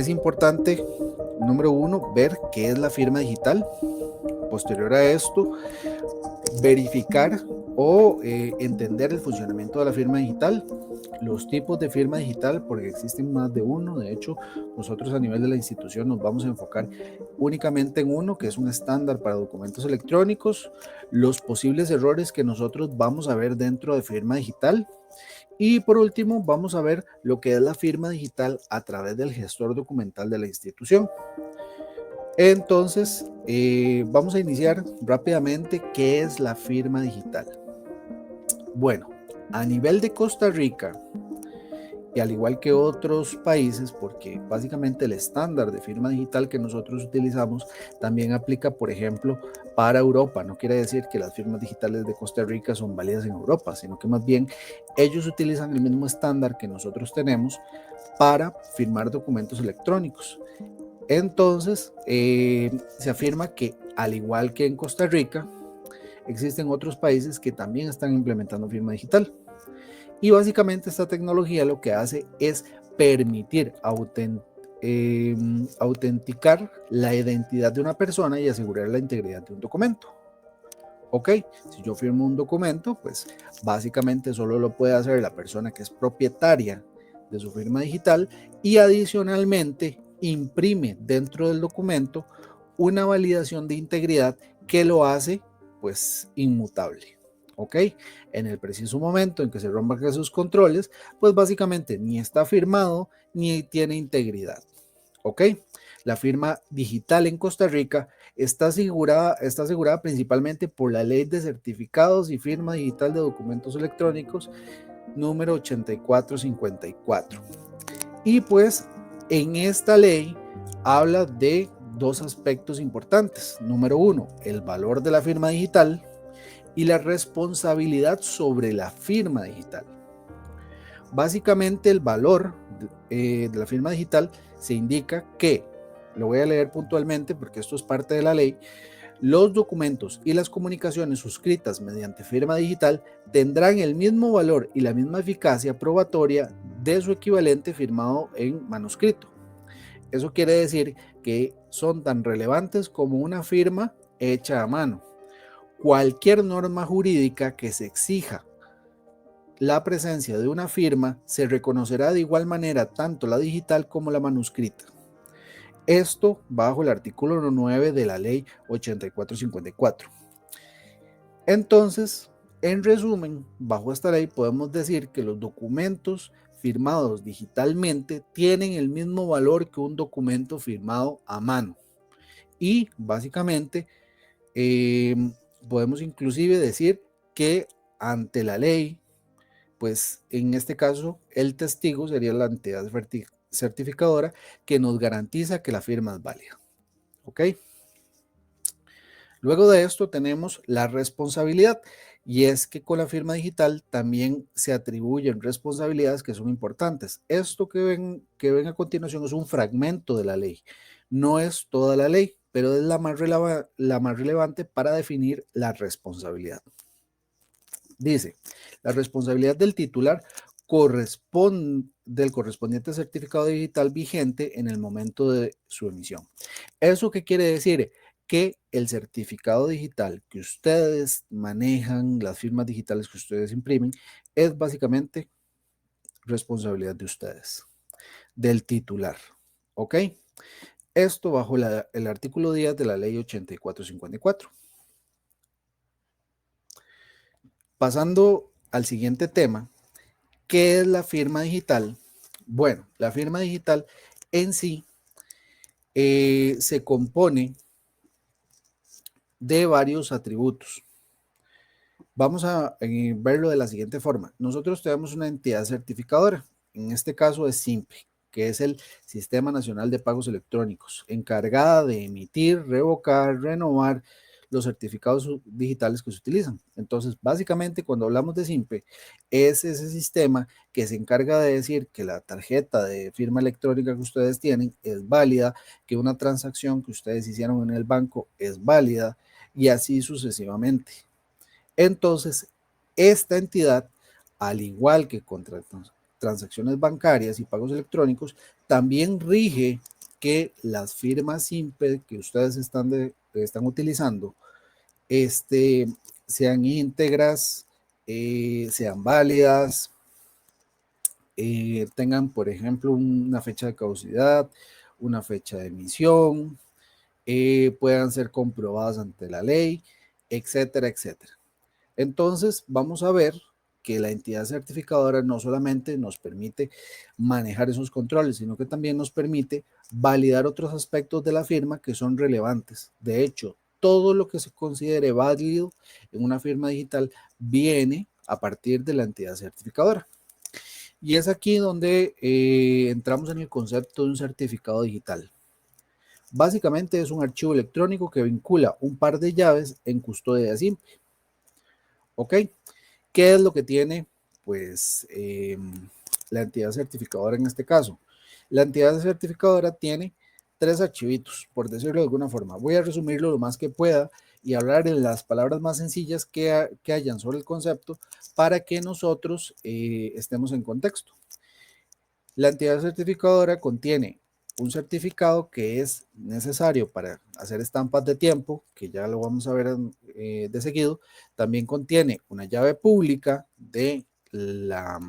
Es importante, número uno, ver qué es la firma digital. Posterior a esto, verificar o entender el funcionamiento de la firma digital, los tipos de firma digital, porque existen más de uno. De hecho, nosotros a nivel de la institución nos vamos a enfocar únicamente en uno, que es un estándar para documentos electrónicos, los posibles errores que nosotros vamos a ver dentro de firma digital. Y por último, vamos a ver lo que es la firma digital a través del gestor documental de la institución. Entonces, vamos a iniciar rápidamente qué es la firma digital. Bueno, a nivel de Costa Rica, y al igual que otros países, porque básicamente el estándar de firma digital que nosotros utilizamos también aplica, por ejemplo, para Europa. No quiere decir que las firmas digitales de Costa Rica son válidas en Europa, sino que más bien ellos utilizan el mismo estándar que nosotros tenemos para firmar documentos electrónicos. Entonces, se afirma que al igual que en Costa Rica, existen otros países que también están implementando firma digital. Y básicamente esta tecnología lo que hace es permitir autenticar la identidad de una persona y asegurar la integridad de un documento. Ok, si yo firmo un documento, pues básicamente solo lo puede hacer la persona que es propietaria de su firma digital y adicionalmente imprime dentro del documento una validación de integridad que lo hace pues inmutable. ¿Ok? En el preciso momento en que se rompan esos controles, pues básicamente ni está firmado ni tiene integridad. ¿Ok? La firma digital en Costa Rica está asegurada principalmente por la Ley de Certificados y Firma Digital de Documentos Electrónicos número 8454. Y pues en esta ley habla de dos aspectos importantes. Número uno, el valor de la firma digital y la responsabilidad sobre la firma digital. Básicamente el valor de la firma digital se indica que, lo voy a leer puntualmente porque esto es parte de la ley, los documentos y las comunicaciones suscritas mediante firma digital tendrán el mismo valor y la misma eficacia probatoria de su equivalente firmado en manuscrito. Eso quiere decir que son tan relevantes como una firma hecha a mano. Cualquier norma jurídica que se exija la presencia de una firma se reconocerá de igual manera tanto la digital como la manuscrita. Esto bajo el artículo 9 de la ley 8454. Entonces, en resumen, bajo esta ley podemos decir que los documentos firmados digitalmente tienen el mismo valor que un documento firmado a mano. Y básicamente podemos inclusive decir que ante la ley, pues en este caso el testigo sería la entidad certificadora que nos garantiza que la firma es válida. ¿Ok? Luego de esto tenemos la responsabilidad, y es que con la firma digital también se atribuyen responsabilidades que son importantes. Esto que ven a continuación es un fragmento de la ley, no es toda la ley, pero es la más relevante para definir la responsabilidad. Dice, la responsabilidad del titular del correspondiente certificado digital vigente en el momento de su emisión. ¿Eso qué quiere decir? Que el certificado digital que ustedes manejan, las firmas digitales que ustedes imprimen, es básicamente responsabilidad de ustedes, del titular. ¿Ok? Esto bajo el artículo 10 de la ley 8454. Pasando al siguiente tema, ¿qué es la firma digital? Bueno, la firma digital en sí se compone de varios atributos. Vamos a verlo de la siguiente forma. Nosotros tenemos una entidad certificadora, en este caso es SIMPE, que es el Sistema Nacional de Pagos Electrónicos, encargada de emitir, revocar, renovar los certificados digitales que se utilizan. Entonces, básicamente, cuando hablamos de SIMPE, es ese sistema que se encarga de decir que la tarjeta de firma electrónica que ustedes tienen es válida, que una transacción que ustedes hicieron en el banco es válida y así sucesivamente. Entonces, esta entidad, al igual que contra transacciones bancarias y pagos electrónicos, también rige que las firmas simple que ustedes están utilizando sean íntegras, sean válidas, tengan, por ejemplo, una fecha de caducidad, una fecha de emisión, puedan ser comprobadas ante la ley, etcétera, etcétera. Entonces, vamos a ver que la entidad certificadora no solamente nos permite manejar esos controles, sino que también nos permite validar otros aspectos de la firma que son relevantes. De hecho, todo lo que se considere válido en una firma digital viene a partir de la entidad certificadora. Y es aquí donde entramos en el concepto de un certificado digital. Básicamente es un archivo electrónico que vincula un par de llaves en custodia simple. ¿Ok? ¿Qué es lo que tiene pues la entidad certificadora en este caso? La entidad certificadora tiene 3 archivitos, por decirlo de alguna forma. Voy a resumirlo lo más que pueda y hablar en las palabras más sencillas que hayan sobre el concepto para que nosotros estemos en contexto. La entidad certificadora contiene un certificado que es necesario para hacer estampas de tiempo, que ya lo vamos a ver de seguido. También contiene una llave pública de la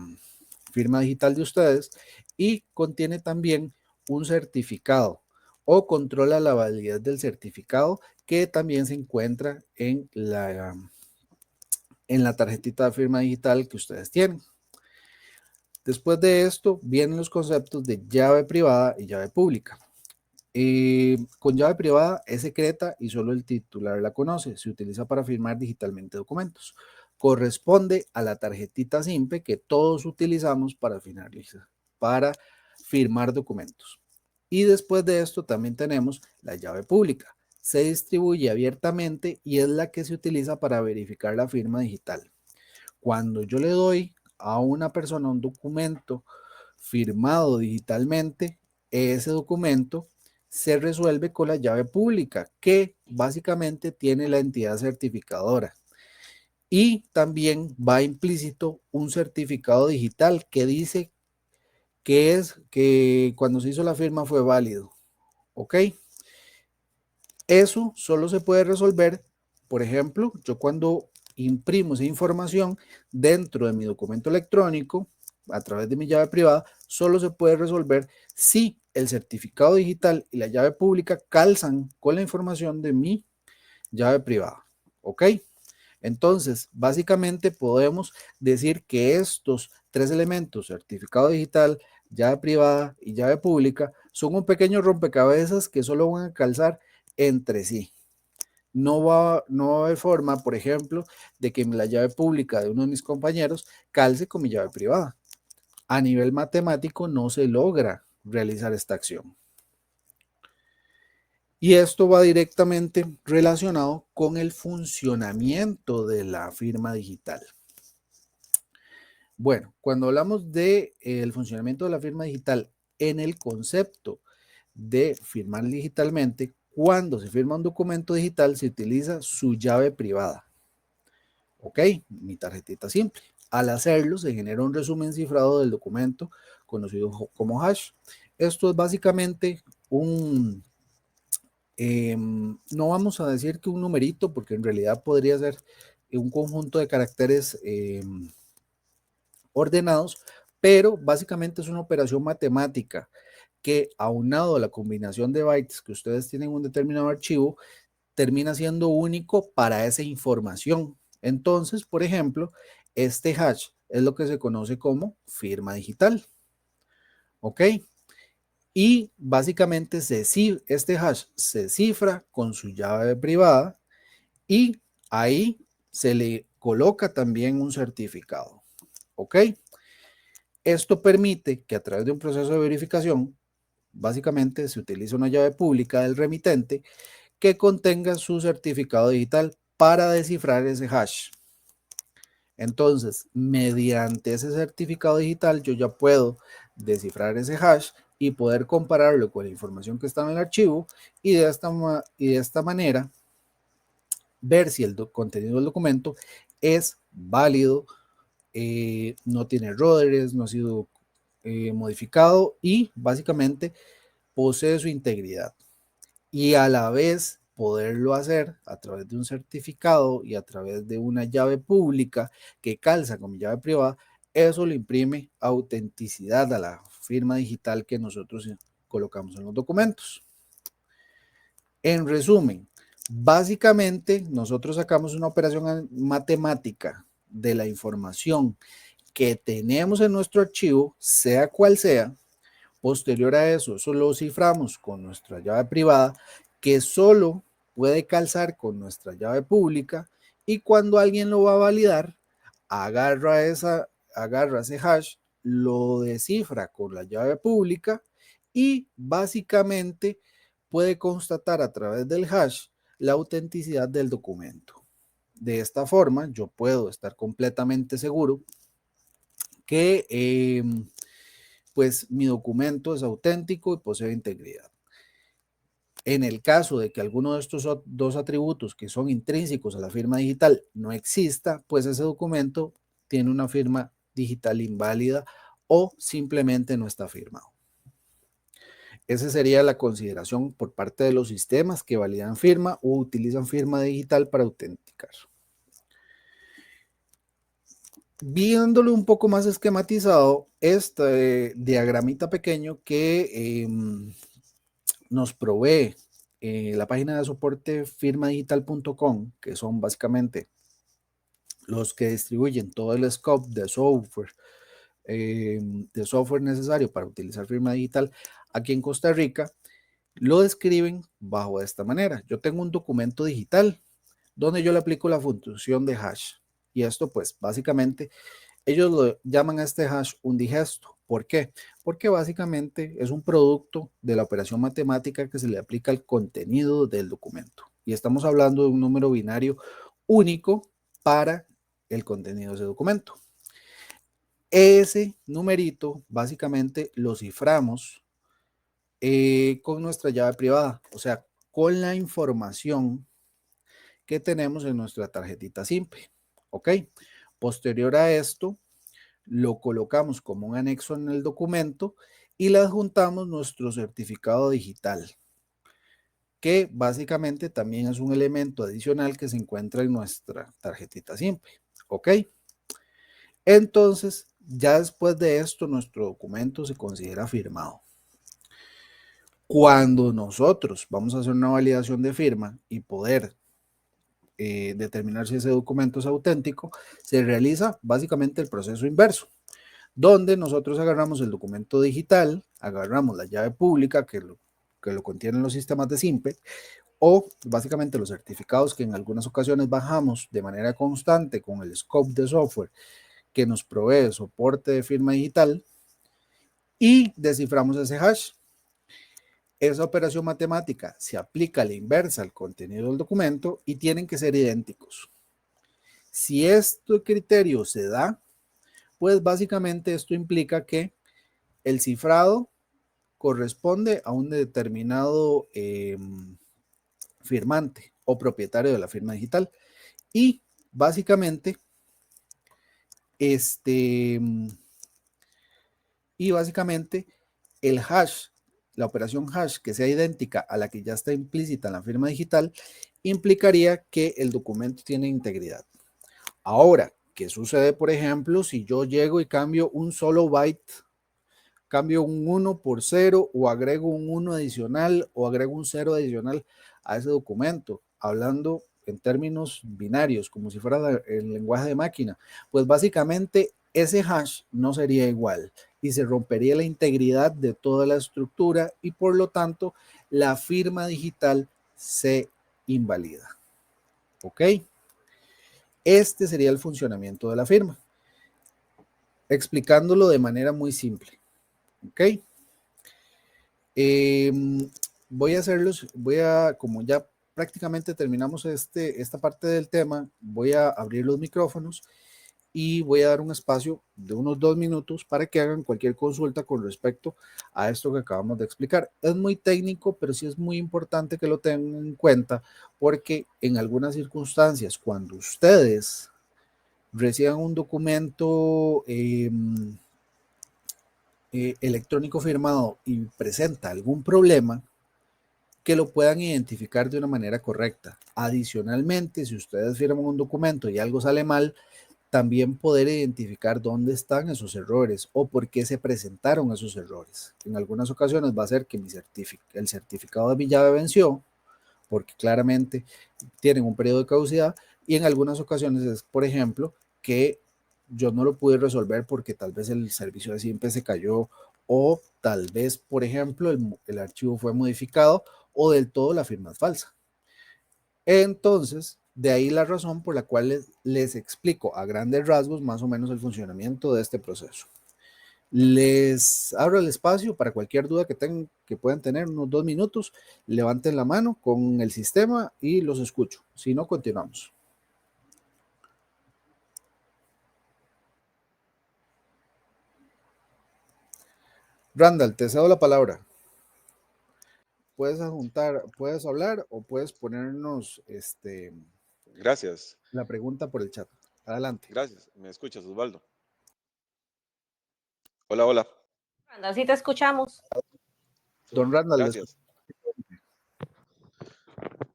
firma digital de ustedes y contiene también un certificado o controla la validez del certificado que también se encuentra en la tarjetita de firma digital que ustedes tienen. Después de esto vienen los conceptos de llave privada y llave pública. Con llave privada es secreta y solo el titular la conoce. Se utiliza para firmar digitalmente documentos. Corresponde a la tarjetita simple que todos utilizamos para firmar documentos. Y después de esto también tenemos la llave pública. Se distribuye abiertamente y es la que se utiliza para verificar la firma digital. Cuando yo le doy a una persona un documento firmado digitalmente, ese documento se resuelve con la llave pública que básicamente tiene la entidad certificadora. Y también va implícito un certificado digital que dice que cuando se hizo la firma fue válido. ¿Ok? Eso solo se puede resolver, por ejemplo, yo cuando imprimo esa información dentro de mi documento electrónico a través de mi llave privada, solo se puede resolver si el certificado digital y la llave pública calzan con la información de mi llave privada. ¿Ok? Entonces, básicamente podemos decir que estos 3 elementos, certificado digital, llave privada y llave pública, son un pequeño rompecabezas que solo van a calzar entre sí. No va a haber forma, por ejemplo, de que la llave pública de uno de mis compañeros calce con mi llave privada. A nivel matemático no se logra realizar esta acción. Y esto va directamente relacionado con el funcionamiento de la firma digital. Bueno, cuando hablamos del funcionamiento de la firma digital en el concepto de firmar digitalmente, cuando se firma un documento digital se utiliza su llave privada. ¿Ok? Mi tarjetita simple. Al hacerlo se genera un resumen cifrado del documento conocido como hash. Esto es básicamente no vamos a decir que un numerito, porque en realidad podría ser un conjunto de caracteres ordenados, pero básicamente es una operación matemática que aunado a la combinación de bytes que ustedes tienen en un determinado archivo, termina siendo único para esa información. Entonces, por ejemplo, este hash es lo que se conoce como firma digital. ¿Ok? Y básicamente este hash se cifra con su llave privada y ahí se le coloca también un certificado. ¿Ok? Esto permite que a través de un proceso de verificación, básicamente se utiliza una llave pública del remitente que contenga su certificado digital para descifrar ese hash. Entonces, mediante ese certificado digital, yo ya puedo descifrar ese hash y poder compararlo con la información que está en el archivo y de esta manera ver si el contenido del documento es válido, no tiene errores, no ha sido modificado y básicamente posee su integridad y a la vez poderlo hacer a través de un certificado y a través de una llave pública que calza con mi llave privada, eso le imprime autenticidad a la firma digital que nosotros colocamos en los documentos. En resumen, básicamente nosotros sacamos una operación matemática de la información que tenemos en nuestro archivo, sea cual sea. Posterior a eso, eso lo ciframos con nuestra llave privada, que solo puede calzar con nuestra llave pública, y cuando alguien lo va a validar, agarra ese hash, lo descifra con la llave pública y básicamente puede constatar a través del hash la autenticidad del documento. De esta forma, yo puedo estar completamente seguro que pues mi documento es auténtico y posee integridad. En el caso de que alguno de estos dos atributos que son intrínsecos a la firma digital no exista, pues ese documento tiene una firma digital inválida o simplemente no está firmado. Esa sería la consideración por parte de los sistemas que validan firma o utilizan firma digital para autenticar. Viéndolo un poco más esquematizado, este diagramita pequeño que nos provee la página de soporte firmadigital.com, que son básicamente los que distribuyen todo el scope de software necesario para utilizar firma digital aquí en Costa Rica, lo describen bajo esta manera. Yo tengo un documento digital donde yo le aplico la función de hash, y esto pues básicamente ellos lo llaman a este hash un digesto. ¿Por qué? Porque básicamente es un producto de la operación matemática que se le aplica al contenido del documento. Y estamos hablando de un número binario único para el contenido de ese documento. Ese numerito básicamente lo ciframos con nuestra llave privada, o sea, con la información que tenemos en nuestra tarjetita simple. ¿Ok? Posterior a esto, lo colocamos como un anexo en el documento y le adjuntamos nuestro certificado digital, que básicamente también es un elemento adicional que se encuentra en nuestra tarjetita simple. ¿Ok? Entonces, ya después de esto, nuestro documento se considera firmado. Cuando nosotros vamos a hacer una validación de firma y poder determinar si ese documento es auténtico, se realiza básicamente el proceso inverso, donde nosotros agarramos el documento digital, agarramos la llave pública que lo contienen los sistemas de SIMPE, o básicamente los certificados que en algunas ocasiones bajamos de manera constante con el scope de software que nos provee soporte de firma digital, y desciframos ese hash. Esa operación matemática se aplica a la inversa al contenido del documento y tienen que ser idénticos. Si este criterio se da, pues básicamente esto implica que el cifrado corresponde a un determinado firmante o propietario de la firma digital, y básicamente el hash, la operación hash que sea idéntica a la que ya está implícita en la firma digital, implicaría que el documento tiene integridad. Ahora, ¿qué sucede, por ejemplo, si yo llego y cambio un solo byte, cambio un 1 por 0 o agrego un 1 adicional o agrego un 0 adicional a ese documento? Hablando en términos binarios, como si fuera el lenguaje de máquina, pues básicamente ese hash no sería igual y se rompería la integridad de toda la estructura y por lo tanto la firma digital se invalida. ¿Ok? Este sería el funcionamiento de la firma, explicándolo de manera muy simple. ¿Ok? Como ya prácticamente terminamos esta parte del tema, voy a abrir los micrófonos y voy a dar un espacio de unos 2 minutos para que hagan cualquier consulta con respecto a esto que acabamos de explicar. Es muy técnico, pero sí es muy importante que lo tengan en cuenta, porque en algunas circunstancias, cuando ustedes reciban un documento electrónico firmado y presenta algún problema, que lo puedan identificar de una manera correcta. Adicionalmente, si ustedes firman un documento y algo sale mal, también poder identificar dónde están esos errores o por qué se presentaron esos errores. En algunas ocasiones va a ser que el certificado de mi llave venció, porque claramente tienen un periodo de caducidad, y en algunas ocasiones es, por ejemplo, que yo no lo pude resolver porque tal vez el servicio de siempre se cayó, o tal vez, por ejemplo, el archivo fue modificado, o del todo la firma es falsa. Entonces, de ahí la razón por la cual les explico a grandes rasgos más o menos el funcionamiento de este proceso. Les abro el espacio para cualquier duda que puedan tener, unos 2 minutos. Levanten la mano con el sistema y los escucho. Si no, continuamos. Randall, te cedo la palabra. Puedes adjuntar, puedes hablar o puedes ponernos Gracias, la pregunta por el chat. Adelante. gracias. ¿Me escuchas, Osvaldo? Hola, hola. Anda, sí te escuchamos. Don Randall, les escucho. Gracias.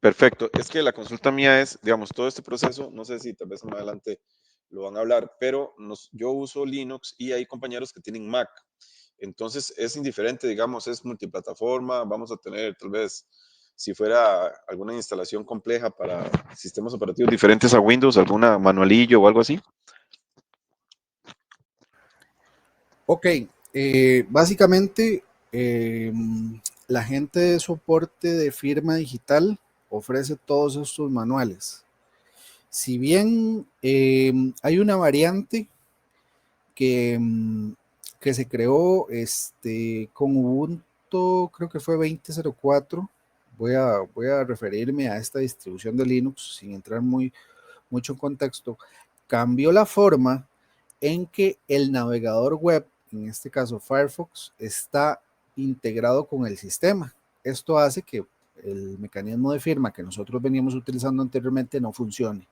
Perfecto. Es que la consulta mía es, digamos, todo este proceso, no sé si tal vez más adelante lo van a hablar, pero yo uso Linux y hay compañeros que tienen Mac. Entonces es indiferente, digamos, es multiplataforma, vamos a tener tal vez, si fuera alguna instalación compleja para sistemas operativos diferentes a Windows, alguna manualillo o algo así. Ok, básicamente la gente de soporte de firma digital ofrece todos estos manuales. Si bien hay una variante que, que se creó con Ubuntu, creo que fue 20.04. Voy a referirme a esta distribución de Linux sin entrar mucho en contexto. Cambió la forma en que el navegador web, en este caso Firefox, está integrado con el sistema. Esto hace que el mecanismo de firma que nosotros veníamos utilizando anteriormente no funcione.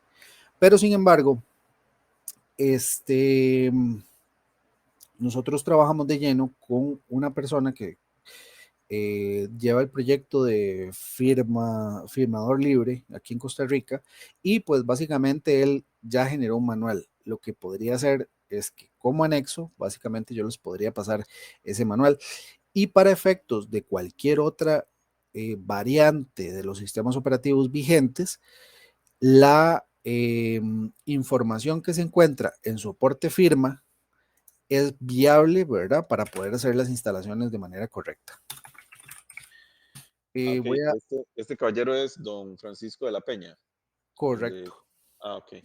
Pero sin embargo, nosotros trabajamos de lleno con una persona que lleva el proyecto de firmador libre aquí en Costa Rica, y pues básicamente él ya generó un manual. Lo que podría hacer es que como anexo, básicamente yo les podría pasar ese manual, y para efectos de cualquier otra variante de los sistemas operativos vigentes, la información que se encuentra en soporte firma es viable, ¿verdad? Para poder hacer las instalaciones de manera correcta. Ok, Voy a, este caballero es don Francisco de la Peña. El de... correcto. Ok,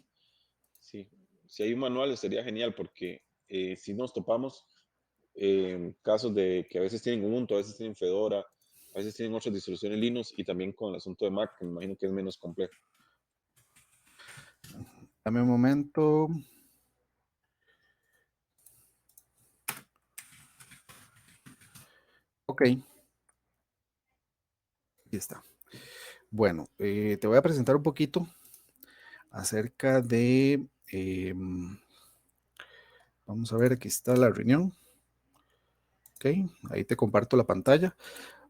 sí. Si hay un manual sería genial porque si nos topamos casos de que a veces tienen Ubuntu, a veces tienen Fedora, a veces tienen otras distribuciones Linux y también con el asunto de Mac, que me imagino que es menos complejo. Dame un momento. Ok, aquí está. Bueno, te voy a presentar un poquito acerca de, vamos a ver, aquí está la reunión. Ok, ahí te comparto la pantalla.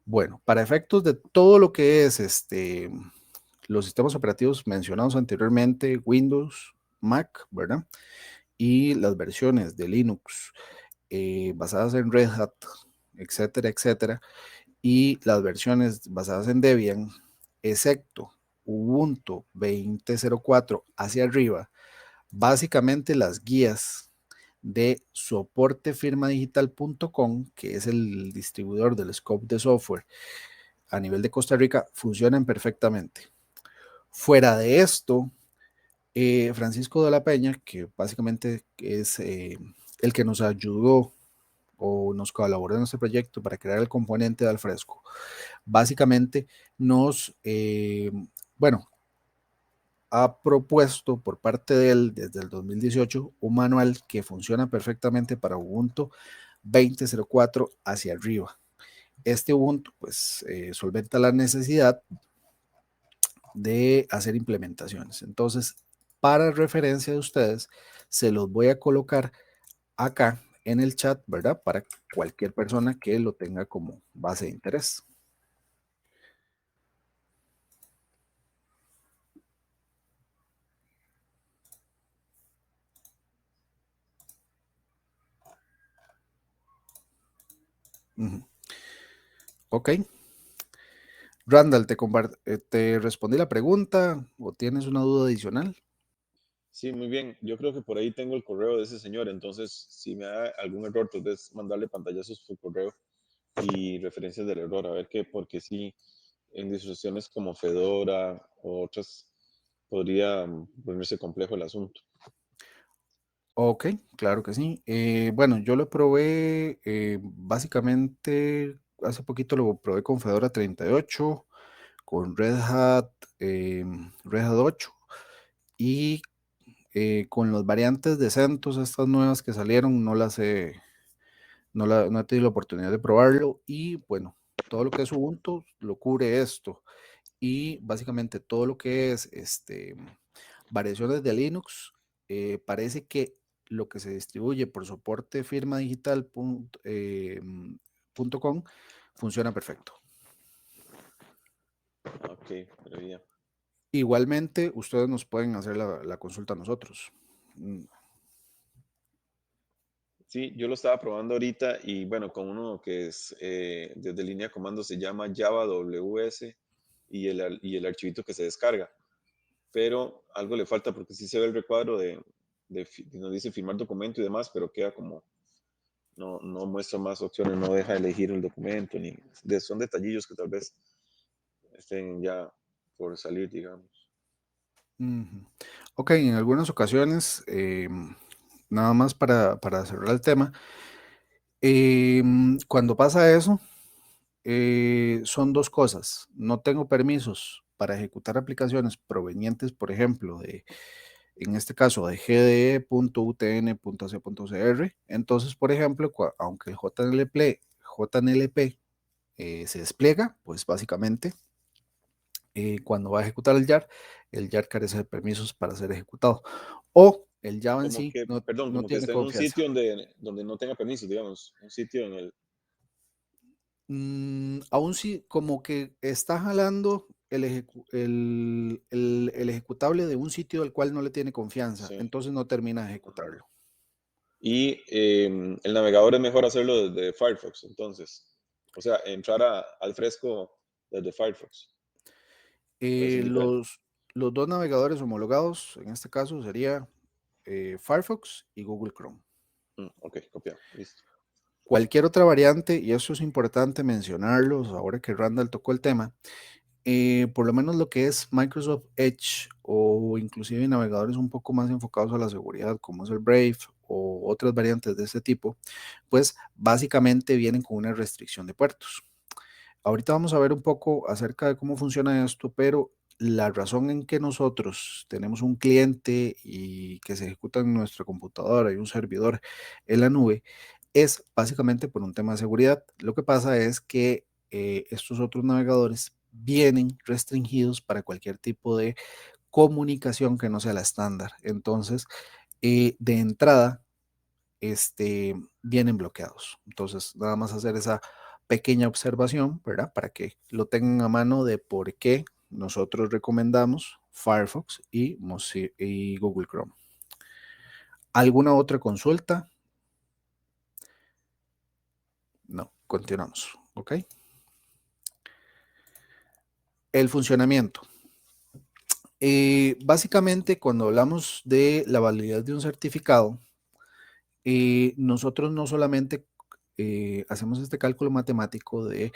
Bueno, para efectos de todo lo que es los sistemas operativos mencionados anteriormente, Windows, Mac, ¿verdad? Y las versiones de Linux basadas en Red Hat, etcétera, etcétera, y las versiones basadas en Debian, excepto Ubuntu 20.04 hacia arriba, básicamente las guías de soportefirmadigital.com, que es el distribuidor del scope de software a nivel de Costa Rica, funcionan perfectamente. Fuera de esto, Francisco de la Peña, que básicamente es el que nos ayudó o nos colaboró en este proyecto para crear el componente de Alfresco, básicamente bueno, ha propuesto por parte de él desde el 2018 un manual que funciona perfectamente para Ubuntu 20.04 hacia arriba. Este Ubuntu pues solventa la necesidad de hacer implementaciones. Entonces, para referencia de ustedes, se los voy a colocar acá en el chat, ¿verdad? Para cualquier persona que lo tenga como base de interés. Ok. Randall, ¿te respondí la pregunta o tienes una duda adicional? Sí, muy bien. Yo creo que por ahí tengo el correo de ese señor, entonces si me da algún error, entonces mandarle pantallazos su correo y referencias del error, a ver qué, porque sí, en distribuciones como Fedora o otras podría ponerse complejo el asunto. Ok, claro que sí. Bueno, yo lo probé básicamente, hace poquito lo probé con Fedora 38, con Red Hat 8 y con las variantes de CentOS, estas nuevas que salieron, no he tenido la oportunidad de probarlo y bueno, todo lo que es Ubuntu lo cubre esto y básicamente todo lo que es variaciones de Linux, parece que lo que se distribuye por soporte firmadigital.com funciona perfecto. Ok, pero ya. Igualmente, ustedes nos pueden hacer la consulta a nosotros. Sí, yo lo estaba probando ahorita y bueno, con uno que es desde línea de comando se llama Java WS y el archivito que se descarga. Pero algo le falta porque sí se ve el recuadro nos dice firmar documento y demás, pero queda como, no muestra más opciones, no deja elegir el documento, son detallillos que tal vez estén ya por salir, digamos. Ok, en algunas ocasiones, nada más para cerrar el tema, cuando pasa eso, son dos cosas. No tengo permisos para ejecutar aplicaciones provenientes, por ejemplo, en este caso, de gde.utn.ac.cr. Entonces, por ejemplo, aunque el JNLP se despliega, pues básicamente, cuando va a ejecutar el jar carece de permisos para ser ejecutado. O el Java en Como sí que, perdón, no como que tiene está en un sitio confianza. donde no tenga permiso, digamos, un sitio en el... Aún sí, como que está jalando el ejecutable de un sitio del cual no le tiene confianza, Sí. entonces no termina de Ajá. ejecutarlo. Y el navegador es mejor hacerlo desde Firefox, entonces. O sea, entrar al fresco desde Firefox. ¿O es Eh, indiferente? los, los dos navegadores homologados, en este caso, sería Firefox y Google Chrome. Ok, copiado. Listo. Cualquier otra variante, y eso es importante mencionarlos ahora que Randall tocó el tema, por lo menos lo que es Microsoft Edge o inclusive navegadores un poco más enfocados a la seguridad, como es el Brave o otras variantes de este tipo, pues básicamente vienen con una restricción de puertos. Ahorita vamos a ver un poco acerca de cómo funciona esto, pero la razón en que nosotros tenemos un cliente y que se ejecuta en nuestra computadora y un servidor en la nube es básicamente por un tema de seguridad. Lo que pasa es que estos otros navegadores vienen restringidos para cualquier tipo de comunicación que no sea la estándar. Entonces, de entrada, vienen bloqueados. Entonces, nada más hacer esa pequeña observación, ¿verdad? Para que lo tengan a mano de por qué nosotros recomendamos Firefox y Google Chrome. ¿Alguna otra consulta? No, continuamos, ¿ok? El funcionamiento. Básicamente, cuando hablamos de la validez de un certificado, nosotros no solamente hacemos este cálculo matemático de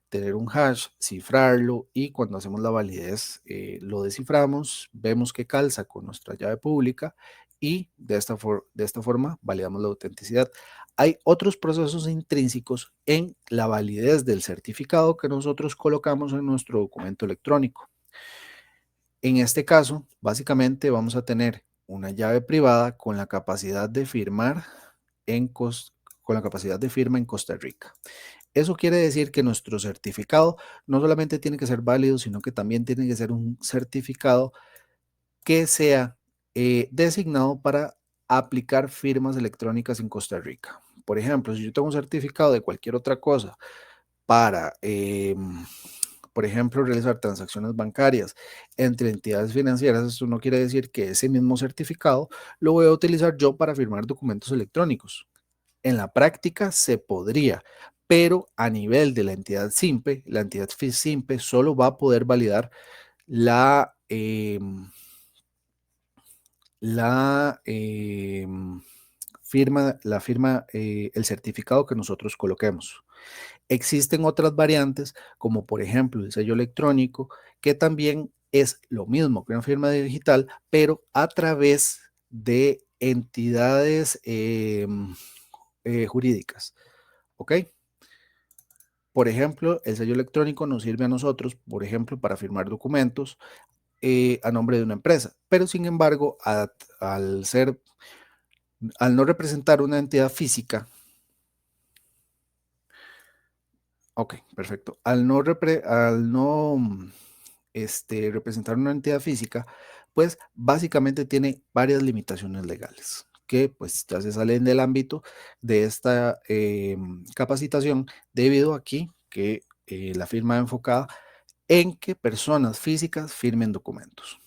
tener un hash, cifrarlo y cuando hacemos la validez lo desciframos, vemos que calza con nuestra llave pública y de esta forma validamos la autenticidad. Hay otros procesos intrínsecos en la validez del certificado que nosotros colocamos en nuestro documento electrónico. En este caso, básicamente vamos a tener una llave privada con la capacidad de firmar con la capacidad de firma en Costa Rica. Eso quiere decir que nuestro certificado no solamente tiene que ser válido, sino que también tiene que ser un certificado que sea designado para aplicar firmas electrónicas en Costa Rica. por ejemplo, si yo tengo un certificado de cualquier otra cosa para, por ejemplo, realizar transacciones bancarias entre entidades financieras, eso no quiere decir que ese mismo certificado lo voy a utilizar yo para firmar documentos electrónicos. En la práctica se podría, pero a nivel de la entidad SIMPE, la entidad SIMPE solo va a poder validar la, firma, el certificado que nosotros coloquemos. Existen otras variantes, como por ejemplo el sello electrónico, que también es lo mismo que una firma digital, pero a través de entidades jurídicas. ¿Ok? Por ejemplo, el sello electrónico nos sirve a nosotros, por ejemplo, para firmar documentos a nombre de una empresa, pero sin embargo, al no representar una entidad física, ok, perfecto, al no representar una entidad física, pues básicamente tiene varias limitaciones legales que pues ya se salen del ámbito de esta capacitación debido aquí que la firma enfocada en que personas físicas firmen documentos.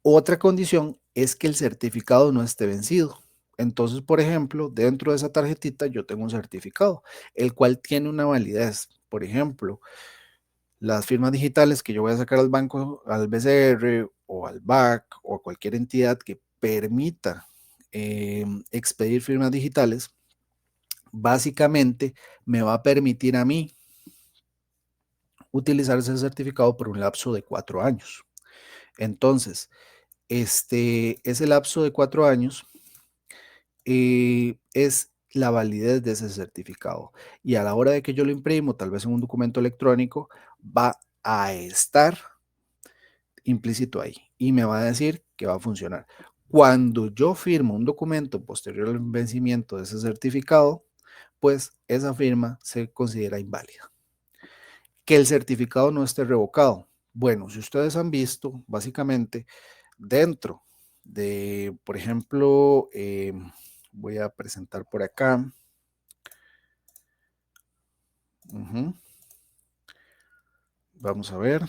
Otra condición es que el certificado no esté vencido. Entonces, por ejemplo, dentro de esa tarjetita yo tengo un certificado, el cual tiene una validez. Por ejemplo, las firmas digitales que yo voy a sacar al banco, al BCR o al BAC o a cualquier entidad que permita expedir firmas digitales, básicamente me va a permitir a mí utilizar ese certificado por un lapso de 4 años. Entonces, ese lapso de 4 años es la validez de ese certificado. Y a la hora de que yo lo imprimo, tal vez en un documento electrónico, va a estar implícito ahí y me va a decir que va a funcionar. Cuando yo firmo un documento posterior al vencimiento de ese certificado, pues esa firma se considera inválida. Que el certificado no esté revocado. Bueno, si ustedes han visto, básicamente, dentro de, por ejemplo, voy a presentar por acá. Vamos a ver.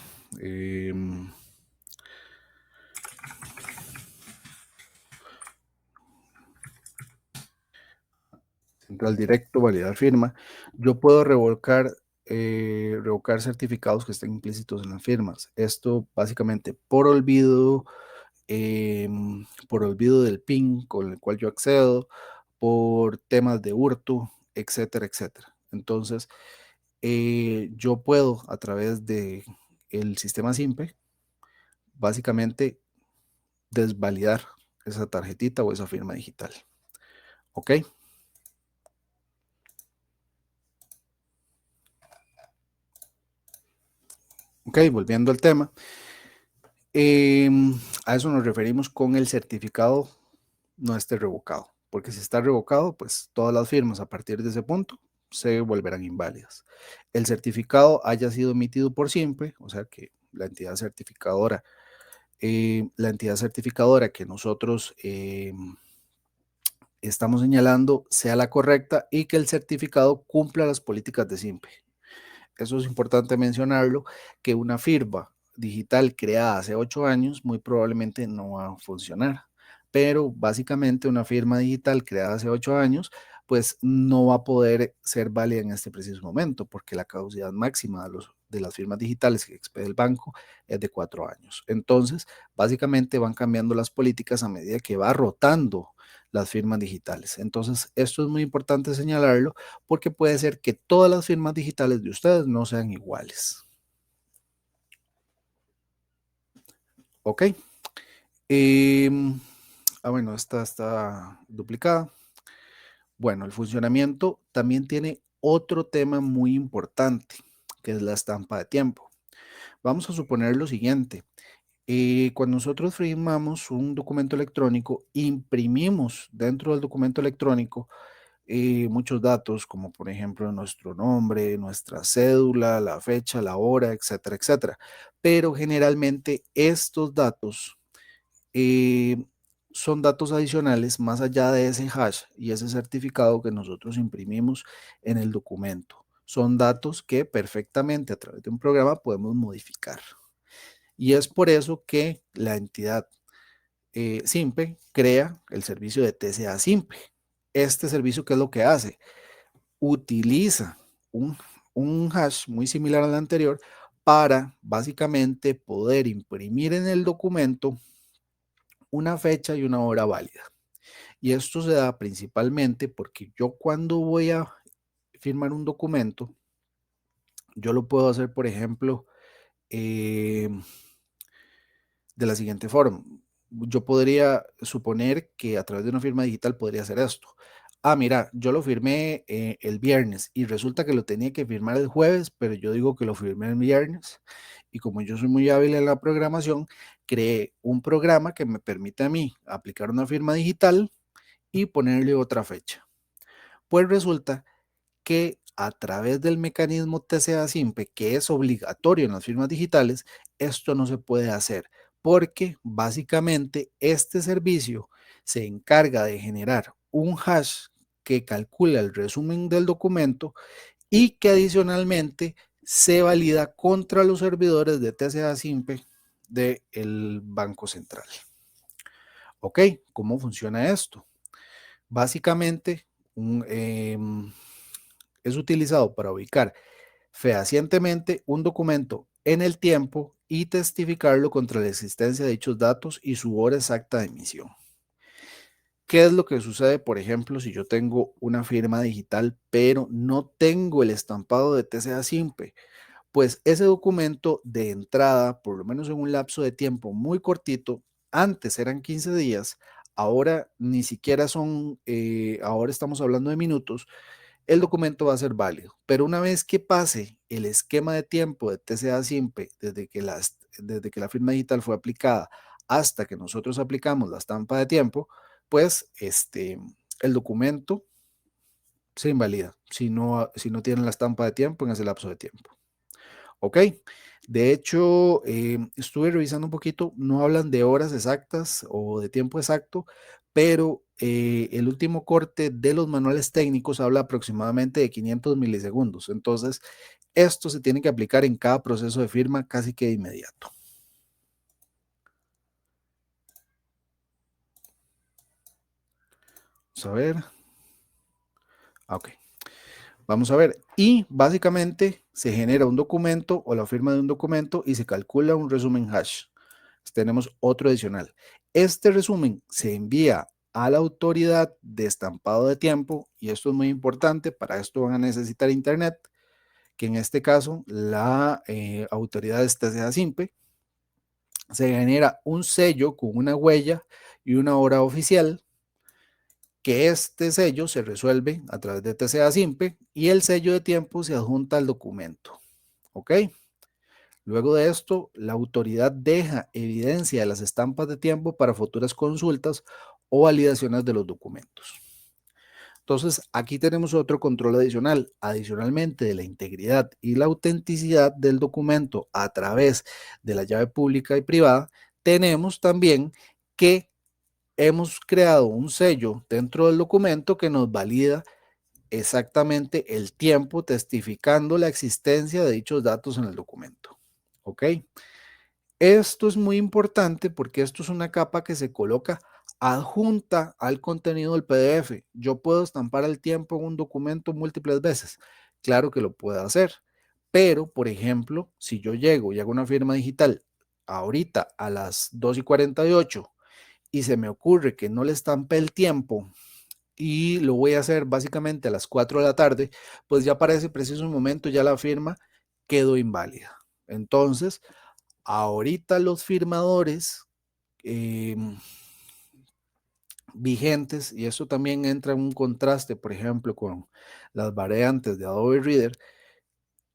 Central directo, validar firma. Yo puedo revocar certificados que estén implícitos en las firmas. Esto básicamente por olvido del PIN con el cual yo accedo, por temas de hurto, etcétera, etcétera. Entonces, yo puedo a través de el sistema SIMPE, básicamente desvalidar esa tarjetita o esa firma digital. ¿Ok? Ok, volviendo al tema. A eso nos referimos con el certificado no esté revocado, porque si está revocado, pues todas las firmas a partir de ese punto se volverán inválidas. El certificado haya sido emitido por siempre, o sea que la entidad certificadora que nosotros estamos señalando sea la correcta y que el certificado cumpla las políticas de SIMPE. Eso es importante mencionarlo, que una firma digital creada hace 8 años muy probablemente no va a funcionar, pero básicamente una firma digital creada hace 8 años pues no va a poder ser válida en este preciso momento porque la caducidad máxima de las firmas digitales que expede el banco es de 4 años. Entonces, básicamente van cambiando las políticas a medida que va rotando las firmas digitales. Entonces, esto es muy importante señalarlo porque puede ser que todas las firmas digitales de ustedes no sean iguales. ¿Ok? Bueno, esta está duplicada. Bueno, el funcionamiento también tiene otro tema muy importante, que es la estampa de tiempo. Vamos a suponer lo siguiente. Cuando nosotros firmamos un documento electrónico, imprimimos dentro del documento electrónico muchos datos, como por ejemplo nuestro nombre, nuestra cédula, la fecha, la hora, etcétera, etcétera. Pero generalmente estos datos son datos adicionales más allá de ese hash y ese certificado que nosotros imprimimos en el documento. Son datos que perfectamente a través de un programa podemos modificar. Y es por eso que la entidad SIMPE crea el servicio de TCA SIMPE. Este servicio, ¿qué es lo que hace? Utiliza un hash muy similar al anterior para básicamente poder imprimir en el documento una fecha y una hora válida. Y esto se da principalmente porque yo cuando voy a firmar un documento, yo lo puedo hacer, por ejemplo, de la siguiente forma. Yo podría suponer que a través de una firma digital podría hacer esto. Ah, mira, yo lo firmé el viernes y resulta que lo tenía que firmar el jueves, pero yo digo que lo firmé el viernes. Y como yo soy muy hábil en la programación, creé un programa que me permite a mí aplicar una firma digital y ponerle otra fecha. Pues resulta que a través del mecanismo TCA SIMPE, que es obligatorio en las firmas digitales, esto no se puede hacer porque básicamente este servicio se encarga de generar un hash que calcula el resumen del documento y que adicionalmente se valida contra los servidores de TCA SIMPE del Banco Central. ¿Ok? ¿Cómo funciona esto? Básicamente, es utilizado para ubicar fehacientemente un documento en el tiempo y testificarlo contra la existencia de dichos datos y su hora exacta de emisión. ¿Qué es lo que sucede, por ejemplo, si yo tengo una firma digital, pero no tengo el estampado de TCA SIMPE? Pues ese documento de entrada, por lo menos en un lapso de tiempo muy cortito, antes eran 15 días, ahora ni siquiera son, ahora estamos hablando de minutos, el documento va a ser válido. Pero una vez que pase el esquema de tiempo de TCA SIMPE, desde que la firma digital fue aplicada hasta que nosotros aplicamos la estampa de tiempo, pues el documento se invalida si no tiene la estampa de tiempo en ese lapso de tiempo. ¿Ok? De hecho, estuve revisando un poquito, no hablan de horas exactas o de tiempo exacto, pero el último corte de los manuales técnicos habla aproximadamente de 500 milisegundos. Entonces, esto se tiene que aplicar en cada proceso de firma casi que de inmediato. Vamos a ver. Ok. Vamos a ver. Y básicamente se genera un documento o la firma de un documento y se calcula un resumen hash. Tenemos otro adicional. Este resumen se envía a la autoridad de estampado de tiempo y esto es muy importante. Para esto van a necesitar internet, que en este caso la autoridad es TCA SIMPE. Se genera un sello con una huella y una hora oficial, que este sello se resuelve a través de TCA SIMPE y el sello de tiempo se adjunta al documento. ¿Ok? Luego de esto, la autoridad deja evidencia de las estampas de tiempo para futuras consultas o validaciones de los documentos. Entonces, aquí tenemos otro control adicional. Adicionalmente de la integridad y la autenticidad del documento a través de la llave pública y privada, tenemos también que hemos creado un sello dentro del documento que nos valida exactamente el tiempo, testificando la existencia de dichos datos en el documento. ¿Ok? Esto es muy importante porque esto es una capa que se coloca adjunta al contenido del PDF. Yo puedo estampar el tiempo en un documento múltiples veces. Claro que lo puedo hacer. Pero, por ejemplo, si yo llego y hago una firma digital ahorita a las 2:48 y se me ocurre que no le estampé el tiempo y lo voy a hacer básicamente a las 4 de la tarde, pues ya para ese preciso momento ya la firma quedó inválida. Entonces, ahorita los firmadores vigentes, y eso también entra en un contraste, por ejemplo, con las variantes de Adobe Reader,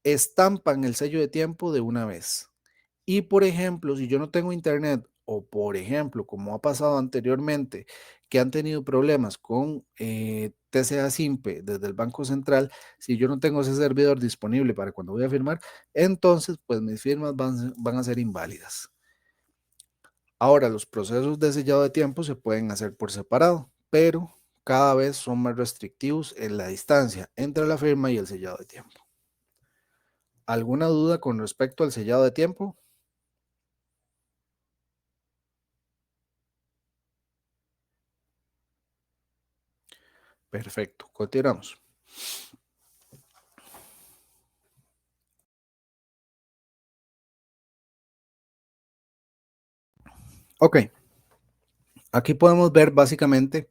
estampan el sello de tiempo de una vez. Y por ejemplo, si yo no tengo internet o por ejemplo, como ha pasado anteriormente, que han tenido problemas con TCA SIMPE desde el Banco Central, si yo no tengo ese servidor disponible para cuando voy a firmar, entonces pues mis firmas van a ser inválidas. Ahora, los procesos de sellado de tiempo se pueden hacer por separado, pero cada vez son más restrictivos en la distancia entre la firma y el sellado de tiempo. ¿Alguna duda con respecto al sellado de tiempo? Perfecto, continuamos. Ok, aquí podemos ver básicamente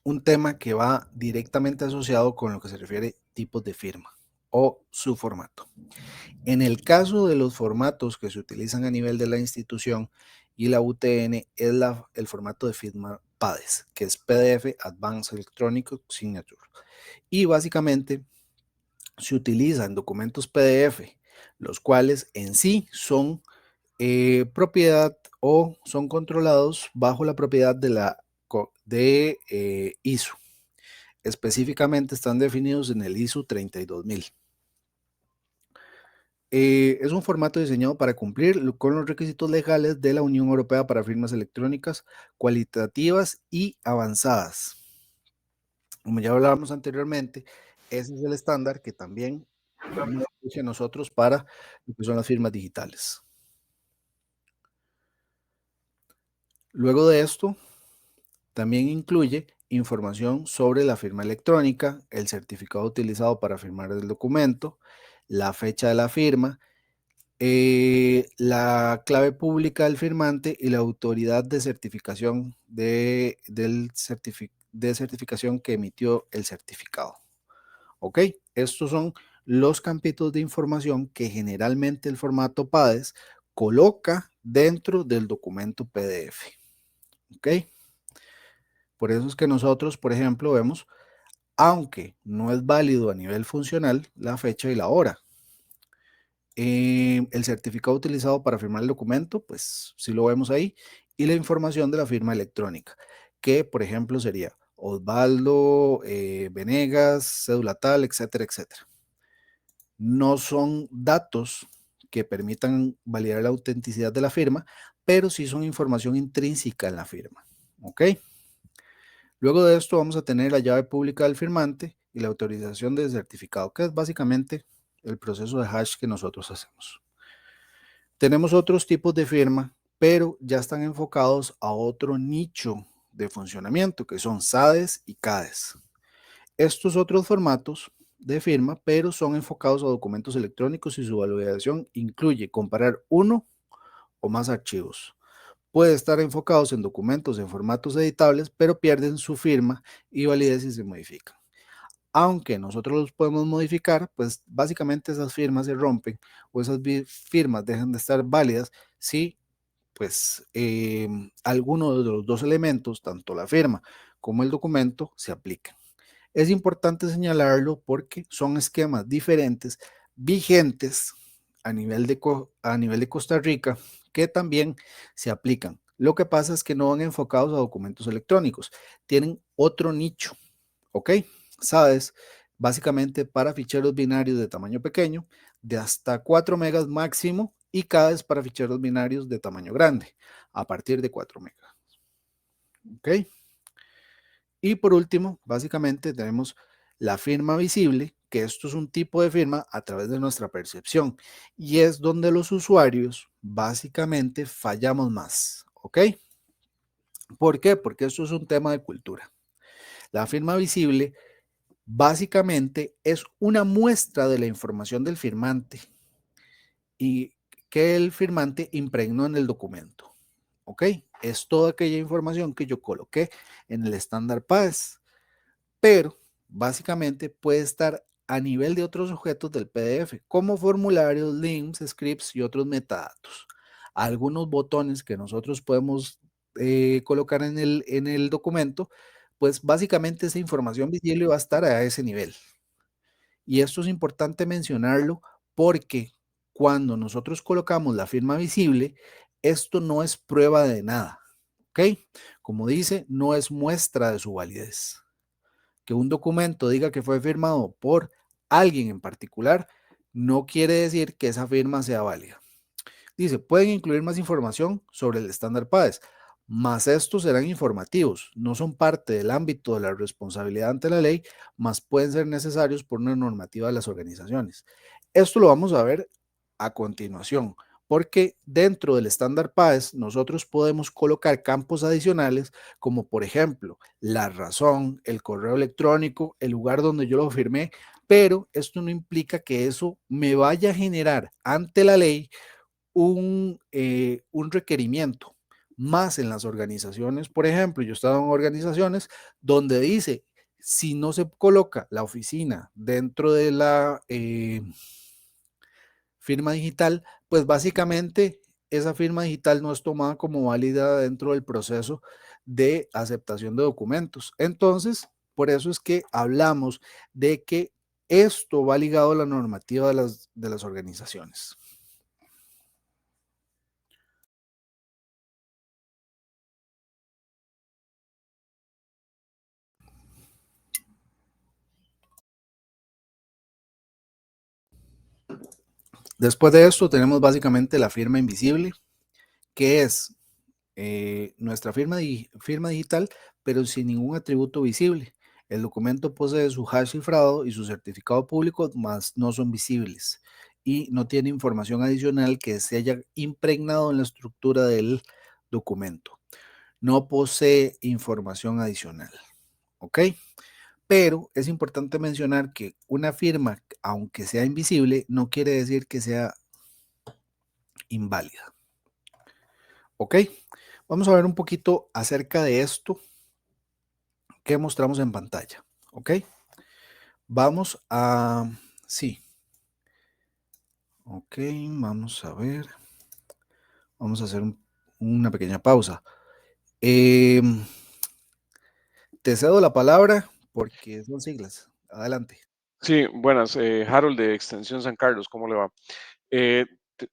un tema que va directamente asociado con lo que se refiere tipos de firma o su formato. En el caso de los formatos que se utilizan a nivel de la institución y la UTN es el formato de firma PADES, que es PDF Advanced Electronic Signature. Y básicamente se utilizan documentos PDF, los cuales en sí son propiedad o son controlados bajo la propiedad de ISO. Específicamente están definidos en el ISO 32000. Es un formato diseñado para cumplir con los requisitos legales de la Unión Europea para firmas electrónicas cualitativas y avanzadas. Como ya hablábamos anteriormente, ese es el estándar que también nos exige a nosotros para lo que son las firmas digitales. Luego de esto, también incluye información sobre la firma electrónica, el certificado utilizado para firmar el documento, la fecha de la firma, la clave pública del firmante y la autoridad de certificación de certificación que emitió el certificado. ¿Ok? Estos son los campitos de información que generalmente el formato PADES coloca dentro del documento PDF. ¿Ok? Por eso es que nosotros, por ejemplo, vemos, aunque no es válido a nivel funcional, la fecha y la hora. El certificado utilizado para firmar el documento, pues sí lo vemos ahí, y la información de la firma electrónica, que por ejemplo sería Osvaldo Venegas, cédula tal, etcétera, etcétera. No son datos que permitan validar la autenticidad de la firma, pero sí son información intrínseca en la firma. ¿Ok? Luego de esto vamos a tener la llave pública del firmante y la autorización del certificado, que es básicamente el proceso de hash que nosotros hacemos. Tenemos otros tipos de firma, pero ya están enfocados a otro nicho de funcionamiento, que son SADES y CADES. Estos otros formatos de firma, pero son enfocados a documentos electrónicos y su validación incluye comparar uno o más archivos. Puede estar enfocados en documentos en formatos editables, pero pierden su firma y validez si se modifican. Aunque nosotros los podemos modificar, pues básicamente esas firmas se rompen o esas firmas dejan de estar válidas si pues alguno de los dos elementos, tanto la firma como el documento, se aplican. Es importante señalarlo porque son esquemas diferentes vigentes a nivel de Costa Rica que también se aplican. Lo que pasa es que no van enfocados a documentos electrónicos, tienen otro nicho, ¿ok? Sabes, básicamente para ficheros binarios de tamaño pequeño, de hasta 4 megas máximo, y CADES para ficheros binarios de tamaño grande, a partir de 4 megas. ¿Ok? Y por último, básicamente tenemos la firma visible, que esto es un tipo de firma a través de nuestra percepción, y es donde los usuarios básicamente fallamos más. ¿Ok? ¿Por qué? Porque esto es un tema de cultura. La firma visible básicamente es una muestra de la información del firmante y que el firmante impregnó en el documento. ¿Ok? Es toda aquella información que yo coloqué en el estándar PAS, pero básicamente puede estar a nivel de otros objetos del PDF, como formularios, links, scripts y otros metadatos. Algunos botones que nosotros podemos colocar en el documento, pues básicamente esa información visible va a estar a ese nivel. Y esto es importante mencionarlo porque cuando nosotros colocamos la firma visible, esto no es prueba de nada, ¿ok? Como dice, no es muestra de su validez. Que un documento diga que fue firmado por alguien en particular, no quiere decir que esa firma sea válida. Dice, pueden incluir más información sobre el estándar PAES, mas estos serán informativos, no son parte del ámbito de la responsabilidad ante la ley, mas pueden ser necesarios por una normativa de las organizaciones. Esto lo vamos a ver a continuación, porque dentro del estándar PAES nosotros podemos colocar campos adicionales como por ejemplo la razón, el correo electrónico, el lugar donde yo lo firmé, pero esto no implica que eso me vaya a generar ante la ley un requerimiento. Más en las organizaciones, por ejemplo, yo he estado en organizaciones donde dice, si no se coloca la oficina dentro de la firma digital, pues básicamente esa firma digital no es tomada como válida dentro del proceso de aceptación de documentos. Entonces, por eso es que hablamos de que esto va ligado a la normativa de las organizaciones. Después de esto tenemos básicamente la firma invisible, que es nuestra firma digital, pero sin ningún atributo visible. El documento posee su hash cifrado y su certificado público, mas no son visibles y no tiene información adicional que se haya impregnado en la estructura del documento. No posee información adicional. ¿Ok? Pero es importante mencionar que una firma, aunque sea invisible, no quiere decir que sea inválida. ¿Ok? Vamos a ver un poquito acerca de esto que mostramos en pantalla. ¿Ok? Vamos a... Sí. Ok, vamos a ver. Vamos a hacer una pequeña pausa. Te cedo la palabra porque son siglas. Adelante. Sí, buenas. Harold de Extensión San Carlos, ¿cómo le va?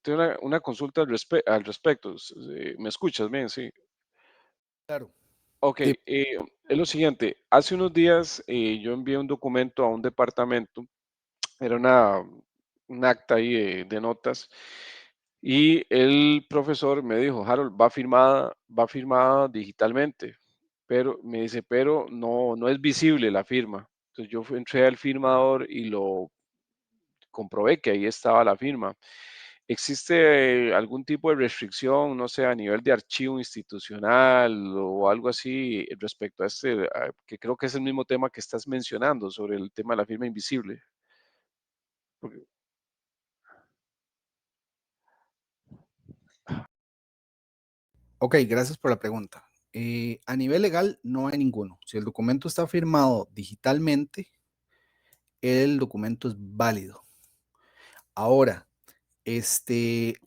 Tengo una consulta al respecto. ¿Me escuchas bien? Sí. Claro. Ok, Sí. es lo siguiente. Hace unos días yo envié un documento a un departamento, era un acta ahí de notas, y el profesor me dijo, Harold, va firmada digitalmente, pero me dice, pero no es visible la firma. Entonces entré al firmador y lo comprobé que ahí estaba la firma. ¿Existe algún tipo de restricción, no sé, a nivel de archivo institucional o algo así respecto a que creo que es el mismo tema que estás mencionando sobre el tema de la firma invisible? Porque- Ok, gracias por la pregunta. A nivel legal no hay ninguno. Si el documento está firmado digitalmente, el documento es válido. Ahora,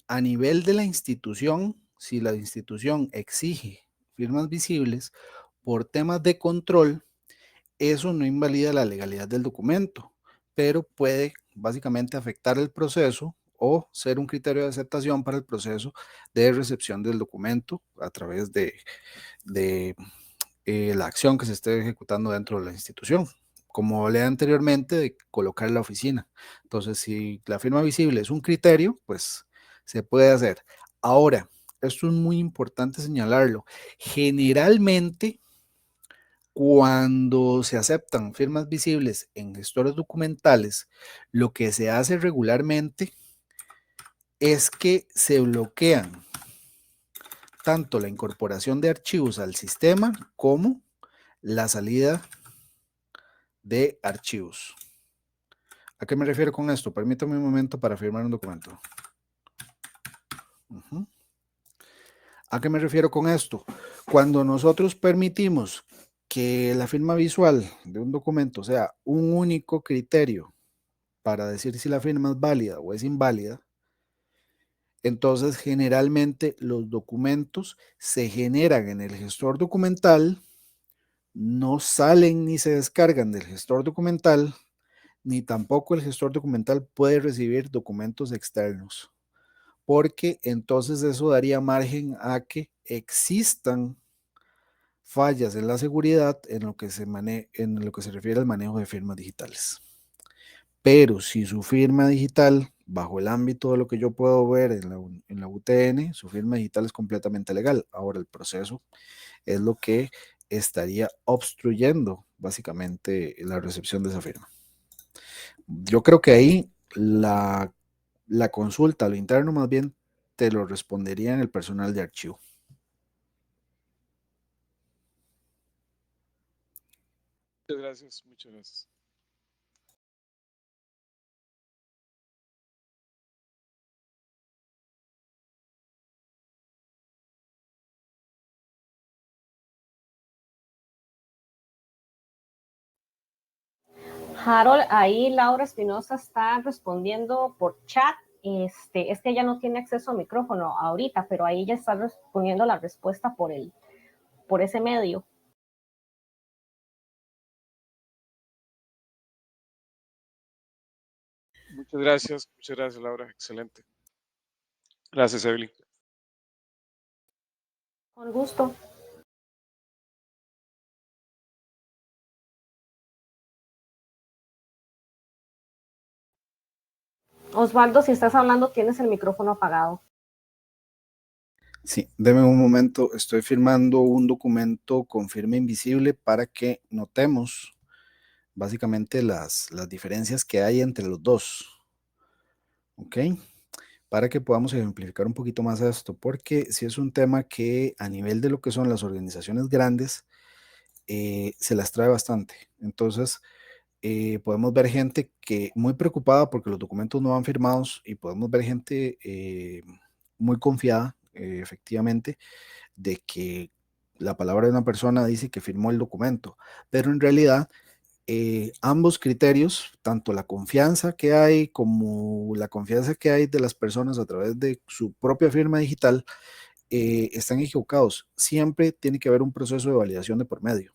a nivel de la institución, si la institución exige firmas visibles por temas de control, eso no invalida la legalidad del documento, pero puede básicamente afectar el proceso o ser un criterio de aceptación para el proceso de recepción del documento a través de la acción que se esté ejecutando dentro de la institución, como hablé anteriormente de colocar la oficina. Entonces, si la firma visible es un criterio, pues se puede hacer. Ahora, esto es muy importante señalarlo. Generalmente, cuando se aceptan firmas visibles en gestores documentales, lo que se hace regularmente es que se bloquean tanto la incorporación de archivos al sistema como la salida de archivos. ¿A qué me refiero con esto? Permítame un momento para firmar un documento. ¿A qué me refiero con esto? Cuando nosotros permitimos que la firma visual de un documento sea un único criterio para decir si la firma es válida o es inválida, entonces generalmente los documentos se generan en el gestor documental, no salen ni se descargan del gestor documental, ni tampoco el gestor documental puede recibir documentos externos, porque entonces eso daría margen a que existan fallas en la seguridad en lo que se refiere al manejo de firmas digitales. Pero si su firma digital bajo el ámbito de lo que yo puedo ver en la UTN, su firma digital es completamente legal. Ahora el proceso es lo que estaría obstruyendo básicamente la recepción de esa firma. Yo creo que ahí la consulta, lo interno más bien, te lo respondería en el personal de archivo. Muchas gracias, muchas gracias. Harold, ahí Laura Espinosa está respondiendo por chat. Es que ella no tiene acceso a micrófono ahorita, pero ahí ya está respondiendo la respuesta por ese medio. Muchas gracias, Laura, excelente. Gracias, Evelyn. Con gusto. Osvaldo, si estás hablando, tienes el micrófono apagado. Sí, deme un momento, estoy firmando un documento con firma invisible para que notemos básicamente las diferencias que hay entre los dos. ¿Ok? Para que podamos ejemplificar un poquito más esto, porque si es un tema que a nivel de lo que son las organizaciones grandes, se las trae bastante. Entonces, podemos ver gente que muy preocupada porque los documentos no van firmados y podemos ver gente muy confiada, efectivamente, de que la palabra de una persona dice que firmó el documento, pero en realidad ambos criterios, tanto la confianza que hay como la confianza que hay de las personas a través de su propia firma digital, están equivocados. Siempre tiene que haber un proceso de validación de por medio.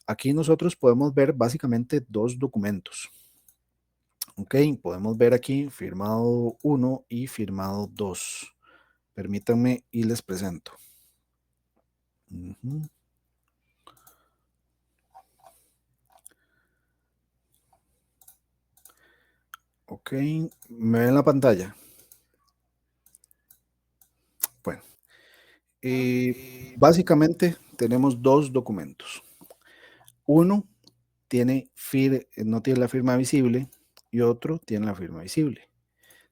Aquí nosotros podemos ver básicamente dos documentos. Ok, podemos ver aquí firmado 1 y firmado 2. Permítanme y les presento. Ok, me ven la pantalla. Bueno, básicamente tenemos dos documentos. Uno no tiene la firma visible y otro tiene la firma visible.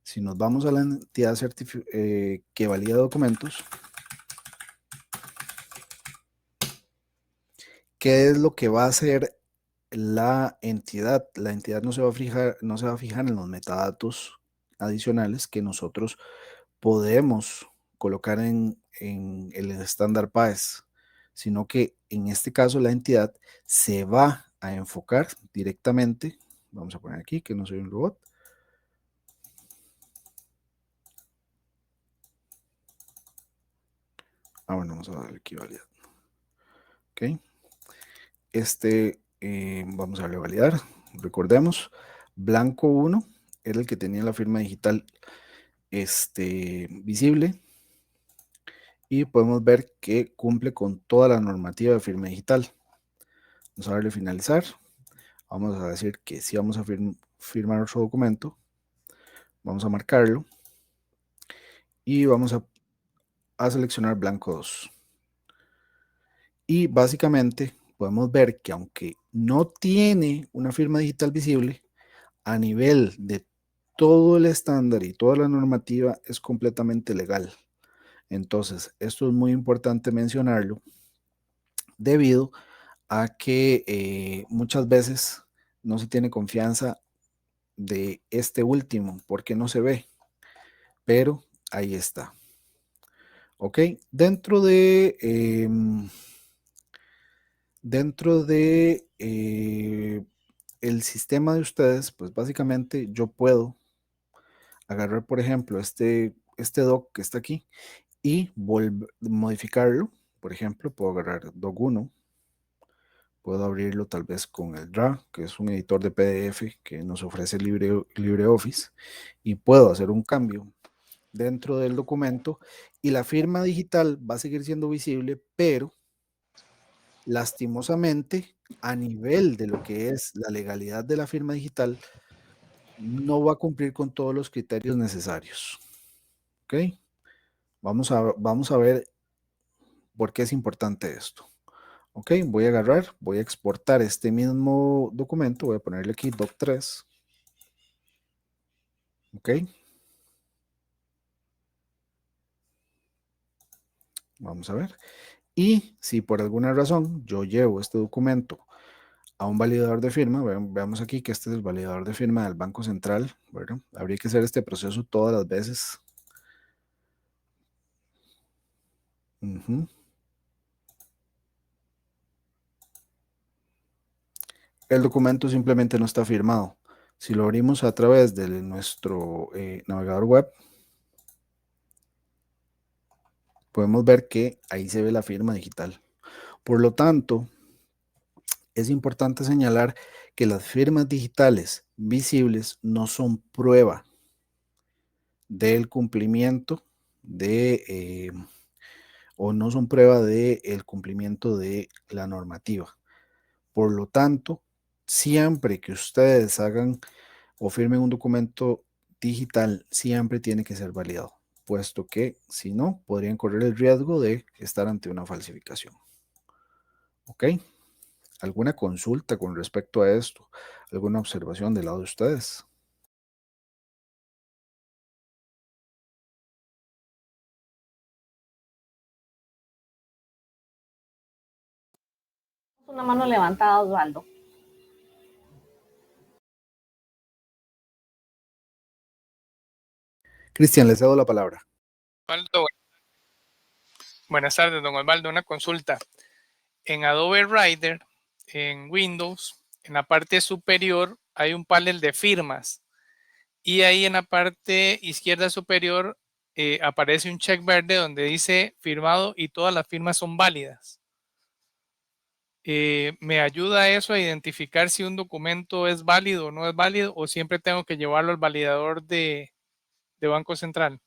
Si nos vamos a la entidad que valida documentos, ¿qué es lo que va a hacer la entidad? La entidad no se va a fijar en los metadatos adicionales que nosotros podemos colocar en el estándar PAES, sino que en este caso la entidad se va a enfocar directamente. Vamos a poner aquí que no soy un robot. Bueno, vamos a darle aquí validar. Ok. Vamos a darle validar. Recordemos, blanco 1 era el que tenía la firma digital visible y podemos ver que cumple con toda la normativa de firma digital. Vamos a darle finalizar. Vamos a decir que sí vamos a firmar nuestro documento. Vamos a marcarlo y vamos a seleccionar blanco 2. Y básicamente podemos ver que aunque no tiene una firma digital visible, a nivel de todo el estándar y toda la normativa es completamente legal. Entonces, esto es muy importante mencionarlo debido a que muchas veces no se tiene confianza de este último porque no se ve, pero ahí está. Ok, dentro de el sistema de ustedes, pues básicamente yo puedo agarrar, por ejemplo, este doc que está aquí y modificarlo. Por ejemplo, puedo agarrar doc 1, puedo abrirlo tal vez con el DRA, que es un editor de PDF que nos ofrece LibreOffice, y puedo hacer un cambio dentro del documento y la firma digital va a seguir siendo visible, pero lastimosamente a nivel de lo que es la legalidad de la firma digital, no va a cumplir con todos los criterios necesarios. ¿Ok? Vamos a ver por qué es importante esto. Ok, voy a agarrar, voy a exportar este mismo documento, voy a ponerle aquí doc3. Ok. Vamos a ver. Y si por alguna razón yo llevo este documento a un validador de firma, veamos aquí que este es el validador de firma del Banco Central, ¿verdad? Habría que hacer este proceso todas las veces. El documento simplemente no está firmado. Si lo abrimos a través de nuestro navegador web, podemos ver que ahí se ve la firma digital. Por lo tanto, es importante señalar que las firmas digitales visibles no son prueba del cumplimiento o no son prueba del cumplimiento de la normativa. Por lo tanto, siempre que ustedes hagan o firmen un documento digital, siempre tiene que ser validado, puesto que si no, podrían correr el riesgo de estar ante una falsificación. ¿Ok? ¿Alguna consulta con respecto a esto? ¿Alguna observación del lado de ustedes? Una mano levantada, Osvaldo. Cristian, le cedo la palabra. Osvaldo, buenas tardes, don Osvaldo. Una consulta. En Adobe Writer, en Windows, en la parte superior hay un panel de firmas y ahí en la parte izquierda superior aparece un check verde donde dice firmado y todas las firmas son válidas. ¿Me ayuda eso a identificar si un documento es válido o no es válido o siempre tengo que llevarlo al validador de Banco Central?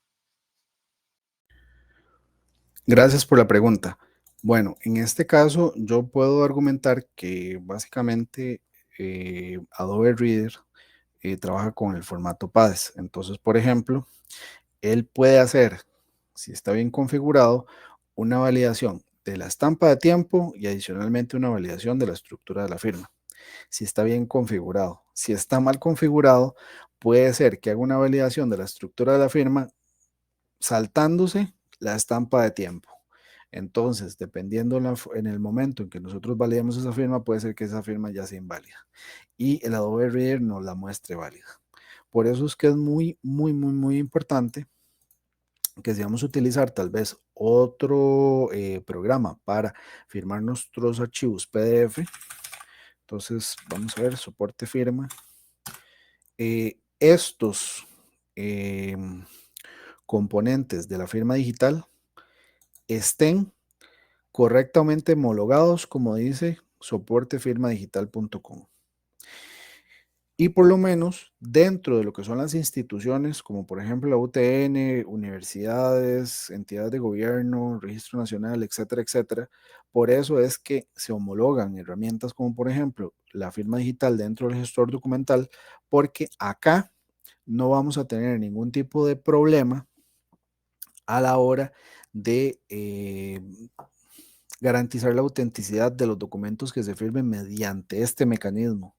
Gracias por la pregunta. Bueno, en este caso yo puedo argumentar que básicamente Adobe Reader trabaja con el formato PADS. Entonces, por ejemplo, él puede hacer, si está bien configurado, una validación de la estampa de tiempo y adicionalmente una validación de la estructura de la firma. Si está bien configurado. Si está mal configurado, puede ser que haga una validación de la estructura de la firma saltándose la estampa de tiempo. Entonces, dependiendo en el momento en que nosotros validemos esa firma, puede ser que esa firma ya sea inválida y el Adobe Reader nos la muestre válida. Por eso es que es muy, muy, muy, muy importante que si vamos a utilizar tal vez otro programa para firmar nuestros archivos PDF, entonces vamos a ver, soporte firma. Estos componentes de la firma digital estén correctamente homologados, como dice soportefirmadigital.com. Y por lo menos dentro de lo que son las instituciones, como por ejemplo la UTN, universidades, entidades de gobierno, registro nacional, etcétera, etcétera. Por eso es que se homologan herramientas como por ejemplo la firma digital dentro del gestor documental, porque acá no vamos a tener ningún tipo de problema a la hora de garantizar la autenticidad de los documentos que se firmen mediante este mecanismo.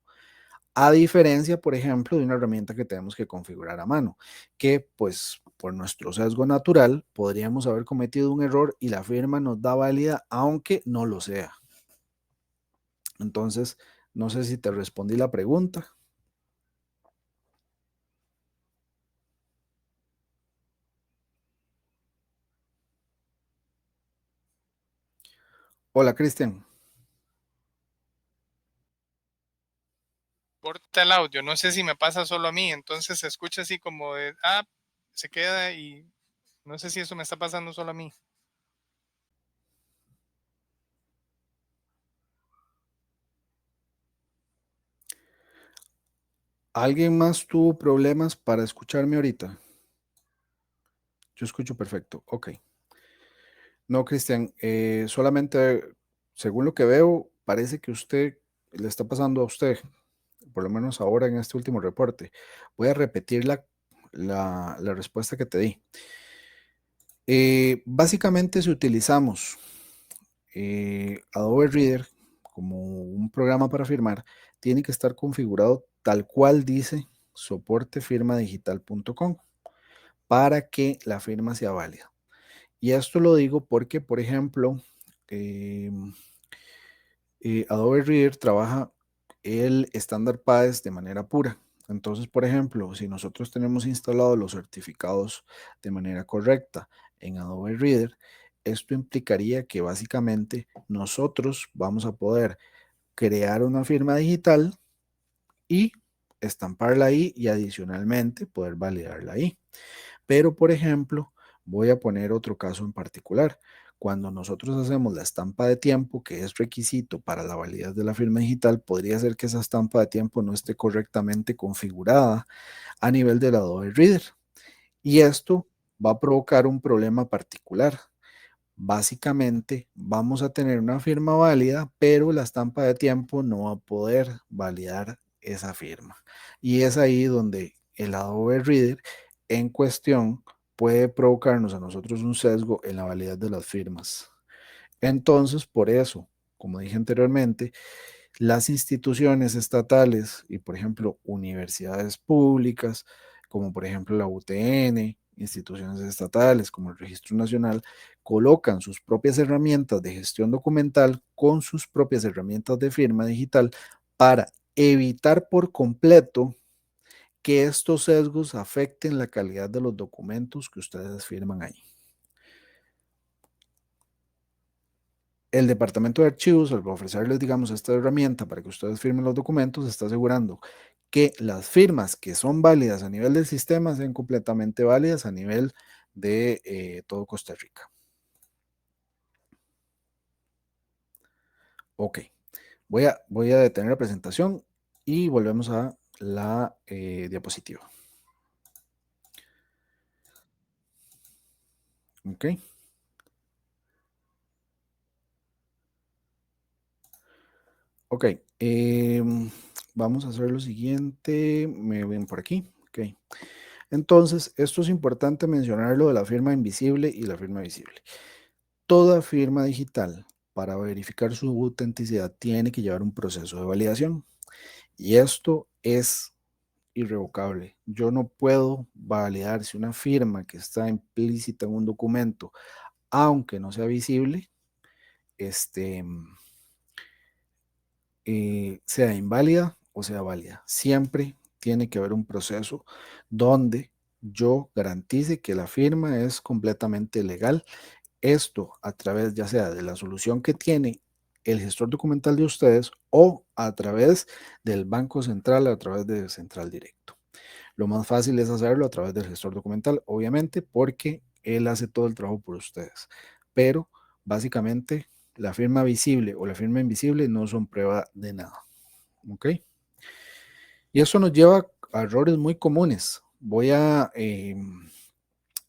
A diferencia, por ejemplo, de una herramienta que tenemos que configurar a mano, que pues por nuestro sesgo natural podríamos haber cometido un error y la firma nos da válida aunque no lo sea. Entonces, no sé si te respondí la pregunta. Hola, Cristian. Corta el audio, no sé si me pasa solo a mí, entonces se escucha así como de, se queda y no sé si eso me está pasando solo a mí. ¿Alguien más tuvo problemas para escucharme ahorita? Yo escucho perfecto. Ok. No, Cristian, solamente según lo que veo, parece que usted le está pasando a usted. por lo menos ahora en este último reporte. Voy a repetir la respuesta que te di. Básicamente, si utilizamos Adobe Reader como un programa para firmar, tiene que estar configurado tal cual dice soportefirmadigital.com para que la firma sea válida. Y esto lo digo porque, por ejemplo, Adobe Reader trabaja el estándar PAES de manera pura. Entonces, por ejemplo, si nosotros tenemos instalados los certificados de manera correcta en Adobe Reader, esto implicaría que básicamente nosotros vamos a poder crear una firma digital y estamparla ahí y adicionalmente poder validarla ahí. Pero, por ejemplo, voy a poner otro caso en particular. Cuando nosotros hacemos la estampa de tiempo, que es requisito para la validez de la firma digital, podría ser que esa estampa de tiempo no esté correctamente configurada a nivel del Adobe Reader. Y esto va a provocar un problema particular. Básicamente, vamos a tener una firma válida, pero la estampa de tiempo no va a poder validar esa firma. Y es ahí donde el Adobe Reader en cuestión puede provocarnos a nosotros un sesgo en la validez de las firmas. Entonces, por eso, como dije anteriormente, las instituciones estatales y, por ejemplo, universidades públicas, como por ejemplo la UTN, instituciones estatales como el Registro Nacional, colocan sus propias herramientas de gestión documental con sus propias herramientas de firma digital para evitar por completo que estos sesgos afecten la calidad de los documentos que ustedes firman ahí. El departamento de archivos, al ofrecerles, digamos, esta herramienta para que ustedes firmen los documentos, está asegurando que las firmas que son válidas a nivel del sistema sean completamente válidas a nivel de todo Costa Rica. Ok, voy a detener la presentación y volvemos a la diapositiva. Ok. Ok, vamos a hacer lo siguiente. Me ven por aquí. Ok. Entonces, esto es importante mencionarlo de la firma invisible y la firma visible. Toda firma digital, para verificar su autenticidad, tiene que llevar un proceso de validación. Y esto es irrevocable. Yo no puedo validar si una firma que está implícita en un documento, aunque no sea visible, sea inválida o sea válida. Siempre tiene que haber un proceso donde yo garantice que la firma es completamente legal. Esto a través ya sea de la solución que tiene el gestor documental de ustedes o a través del Banco Central, a través de Central Directo. Lo más fácil es hacerlo a través del gestor documental, obviamente, porque él hace todo el trabajo por ustedes. Pero básicamente la firma visible o la firma invisible no son prueba de nada. ¿Ok? Y eso nos lleva a errores muy comunes. Voy a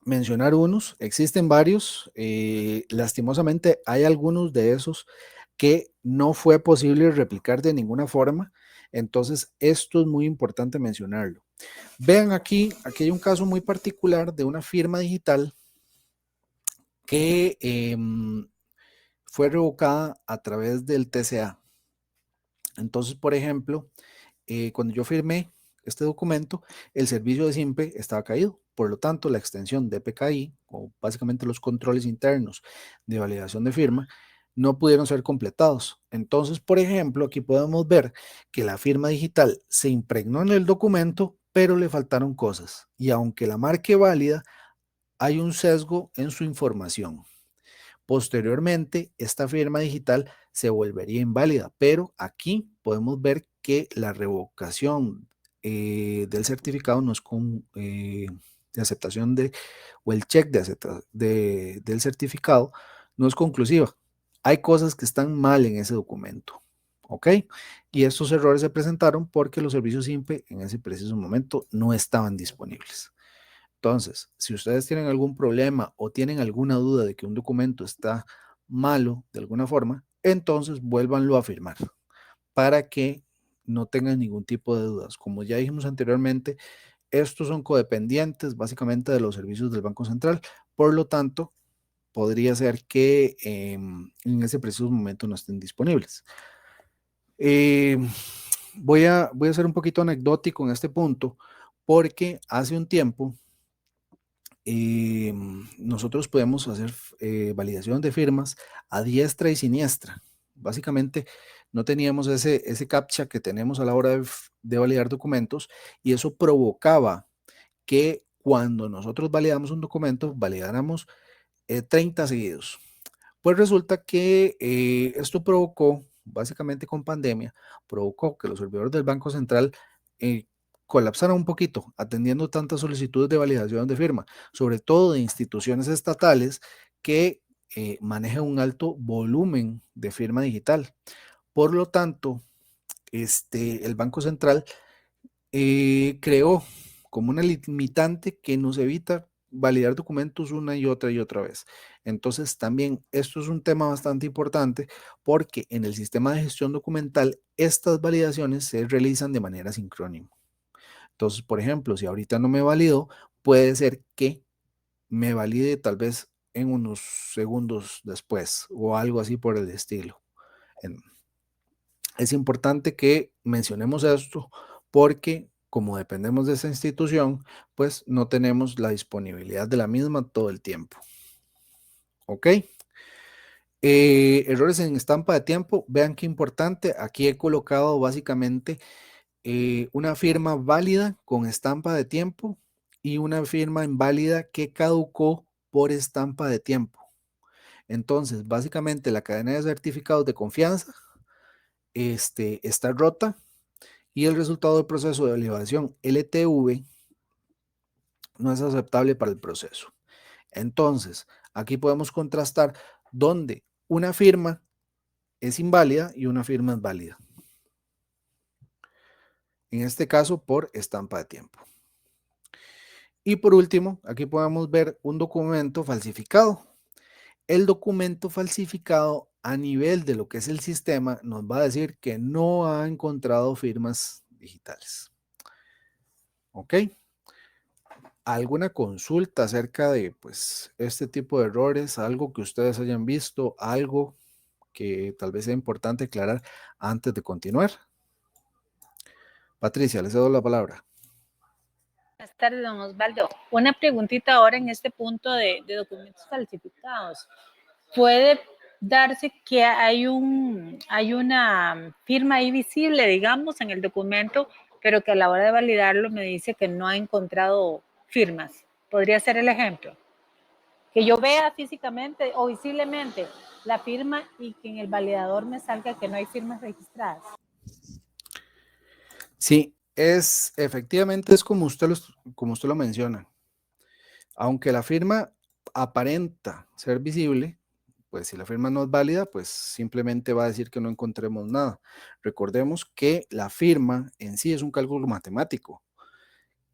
mencionar unos, existen varios, lastimosamente hay algunos de esos que no fue posible replicar de ninguna forma, entonces esto es muy importante mencionarlo. Vean aquí hay un caso muy particular de una firma digital que fue revocada a través del TCA. Entonces, por ejemplo, cuando yo firmé este documento, el servicio de SIMPE estaba caído. Por lo tanto, la extensión de PKI, o básicamente los controles internos de validación de firma, no pudieron ser completados. Entonces, por ejemplo, aquí podemos ver que la firma digital se impregnó en el documento, pero le faltaron cosas. Y aunque la marque válida, hay un sesgo en su información. Posteriormente, esta firma digital se volvería inválida, pero aquí podemos ver que la revocación del certificado no es con de aceptación o el check del certificado no es conclusiva. Hay cosas que están mal en ese documento, ¿ok? Y estos errores se presentaron porque los servicios SIMPE en ese preciso momento no estaban disponibles. Entonces, si ustedes tienen algún problema o tienen alguna duda de que un documento está malo de alguna forma, entonces vuélvanlo a firmar para que no tengan ningún tipo de dudas. Como ya dijimos anteriormente, estos son codependientes básicamente de los servicios del Banco Central, por lo tanto, podría ser que en ese preciso momento no estén disponibles. Voy a ser un poquito anecdótico en este punto, porque hace un tiempo nosotros podemos hacer validación de firmas a diestra y siniestra. Básicamente no teníamos ese captcha que tenemos a la hora de validar documentos, y eso provocaba que cuando nosotros validamos un documento, validáramos 30 seguidos. Pues resulta que esto provocó, básicamente con pandemia, provocó que los servidores del Banco Central colapsaran un poquito, atendiendo tantas solicitudes de validación de firma, sobre todo de instituciones estatales que manejan un alto volumen de firma digital. Por lo tanto, el Banco Central creó como una limitante que nos evita validar documentos una y otra vez. Entonces, también esto es un tema bastante importante, porque en el sistema de gestión documental estas validaciones se realizan de manera sincrónica. Entonces, por ejemplo, si ahorita no me valido, puede ser que me valide tal vez en unos segundos después o algo así por el estilo. Es importante que mencionemos esto, porque como dependemos de esa institución, pues no tenemos la disponibilidad de la misma todo el tiempo. ¿Ok? Errores en estampa de tiempo. Vean qué importante. Aquí he colocado básicamente una firma válida con estampa de tiempo y una firma inválida que caducó por estampa de tiempo. Entonces, básicamente la cadena de certificados de confianza está rota, y el resultado del proceso de validación LTV no es aceptable para el proceso. Entonces, aquí podemos contrastar donde una firma es inválida y una firma es válida. En este caso, por estampa de tiempo. Y por último, aquí podemos ver un documento falsificado. El documento falsificado, a nivel de lo que es el sistema, nos va a decir que no ha encontrado firmas digitales. ¿Ok? ¿Alguna consulta acerca de pues este tipo de errores? Algo que ustedes hayan visto, algo que tal vez sea importante aclarar antes de continuar. Patricia, les cedo la palabra. Buenas tardes, don Osvaldo. Una preguntita ahora en este punto de documentos falsificados. ¿Puede darse que hay una firma ahí visible, digamos, en el documento, pero que a la hora de validarlo me dice que no ha encontrado firmas? ¿Podría ser el ejemplo? Que yo vea físicamente o visiblemente la firma y que en el validador me salga que no hay firmas registradas. Sí, efectivamente es como usted lo menciona. Aunque la firma aparenta ser visible, pues si la firma no es válida, pues simplemente va a decir que no encontremos nada. Recordemos que la firma en sí es un cálculo matemático.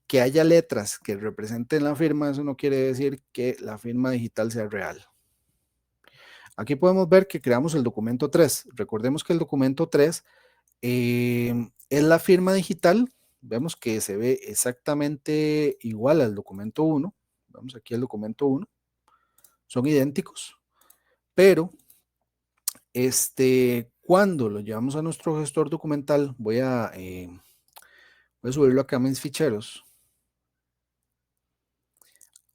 Que haya letras que representen la firma, eso no quiere decir que la firma digital sea real. Aquí podemos ver que creamos el documento 3. Recordemos que el documento 3 es la firma digital. Vemos que se ve exactamente igual al documento 1. Vamos aquí al documento 1. Son idénticos. Pero cuando lo llevamos a nuestro gestor documental, voy a subirlo acá a mis ficheros.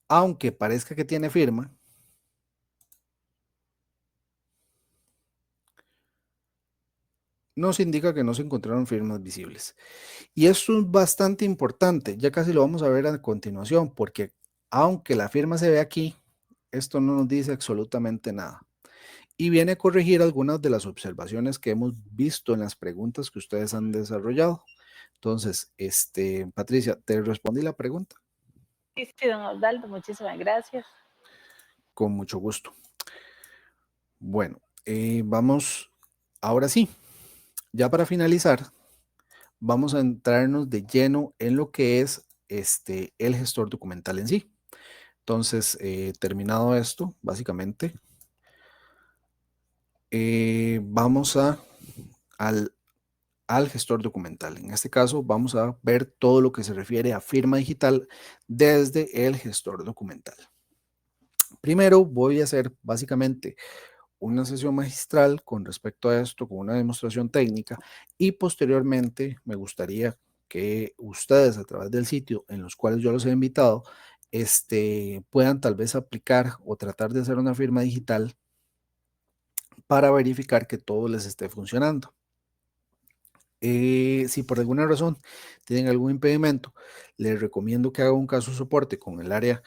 Aunque parezca que tiene firma, nos indica que no se encontraron firmas visibles. Y esto es bastante importante, ya casi lo vamos a ver a continuación, porque aunque la firma se ve aquí, esto no nos dice absolutamente nada. Y viene a corregir algunas de las observaciones que hemos visto en las preguntas que ustedes han desarrollado. Entonces, Patricia, ¿te respondí la pregunta? Sí, don Osvaldo, muchísimas gracias. Con mucho gusto. Bueno, vamos, ahora sí, ya para finalizar, vamos a entrarnos de lleno en lo que es el gestor documental en sí. Entonces, terminado esto, básicamente, vamos al al gestor documental. En este caso vamos a ver todo lo que se refiere a firma digital desde el gestor documental. Primero voy a hacer básicamente una sesión magistral con respecto a esto, con una demostración técnica, y posteriormente me gustaría que ustedes a través del sitio en los cuales yo los he invitado, puedan tal vez aplicar o tratar de hacer una firma digital para verificar que todo les esté funcionando. Si por alguna razón tienen algún impedimento, les recomiendo que hagan un caso de soporte con el área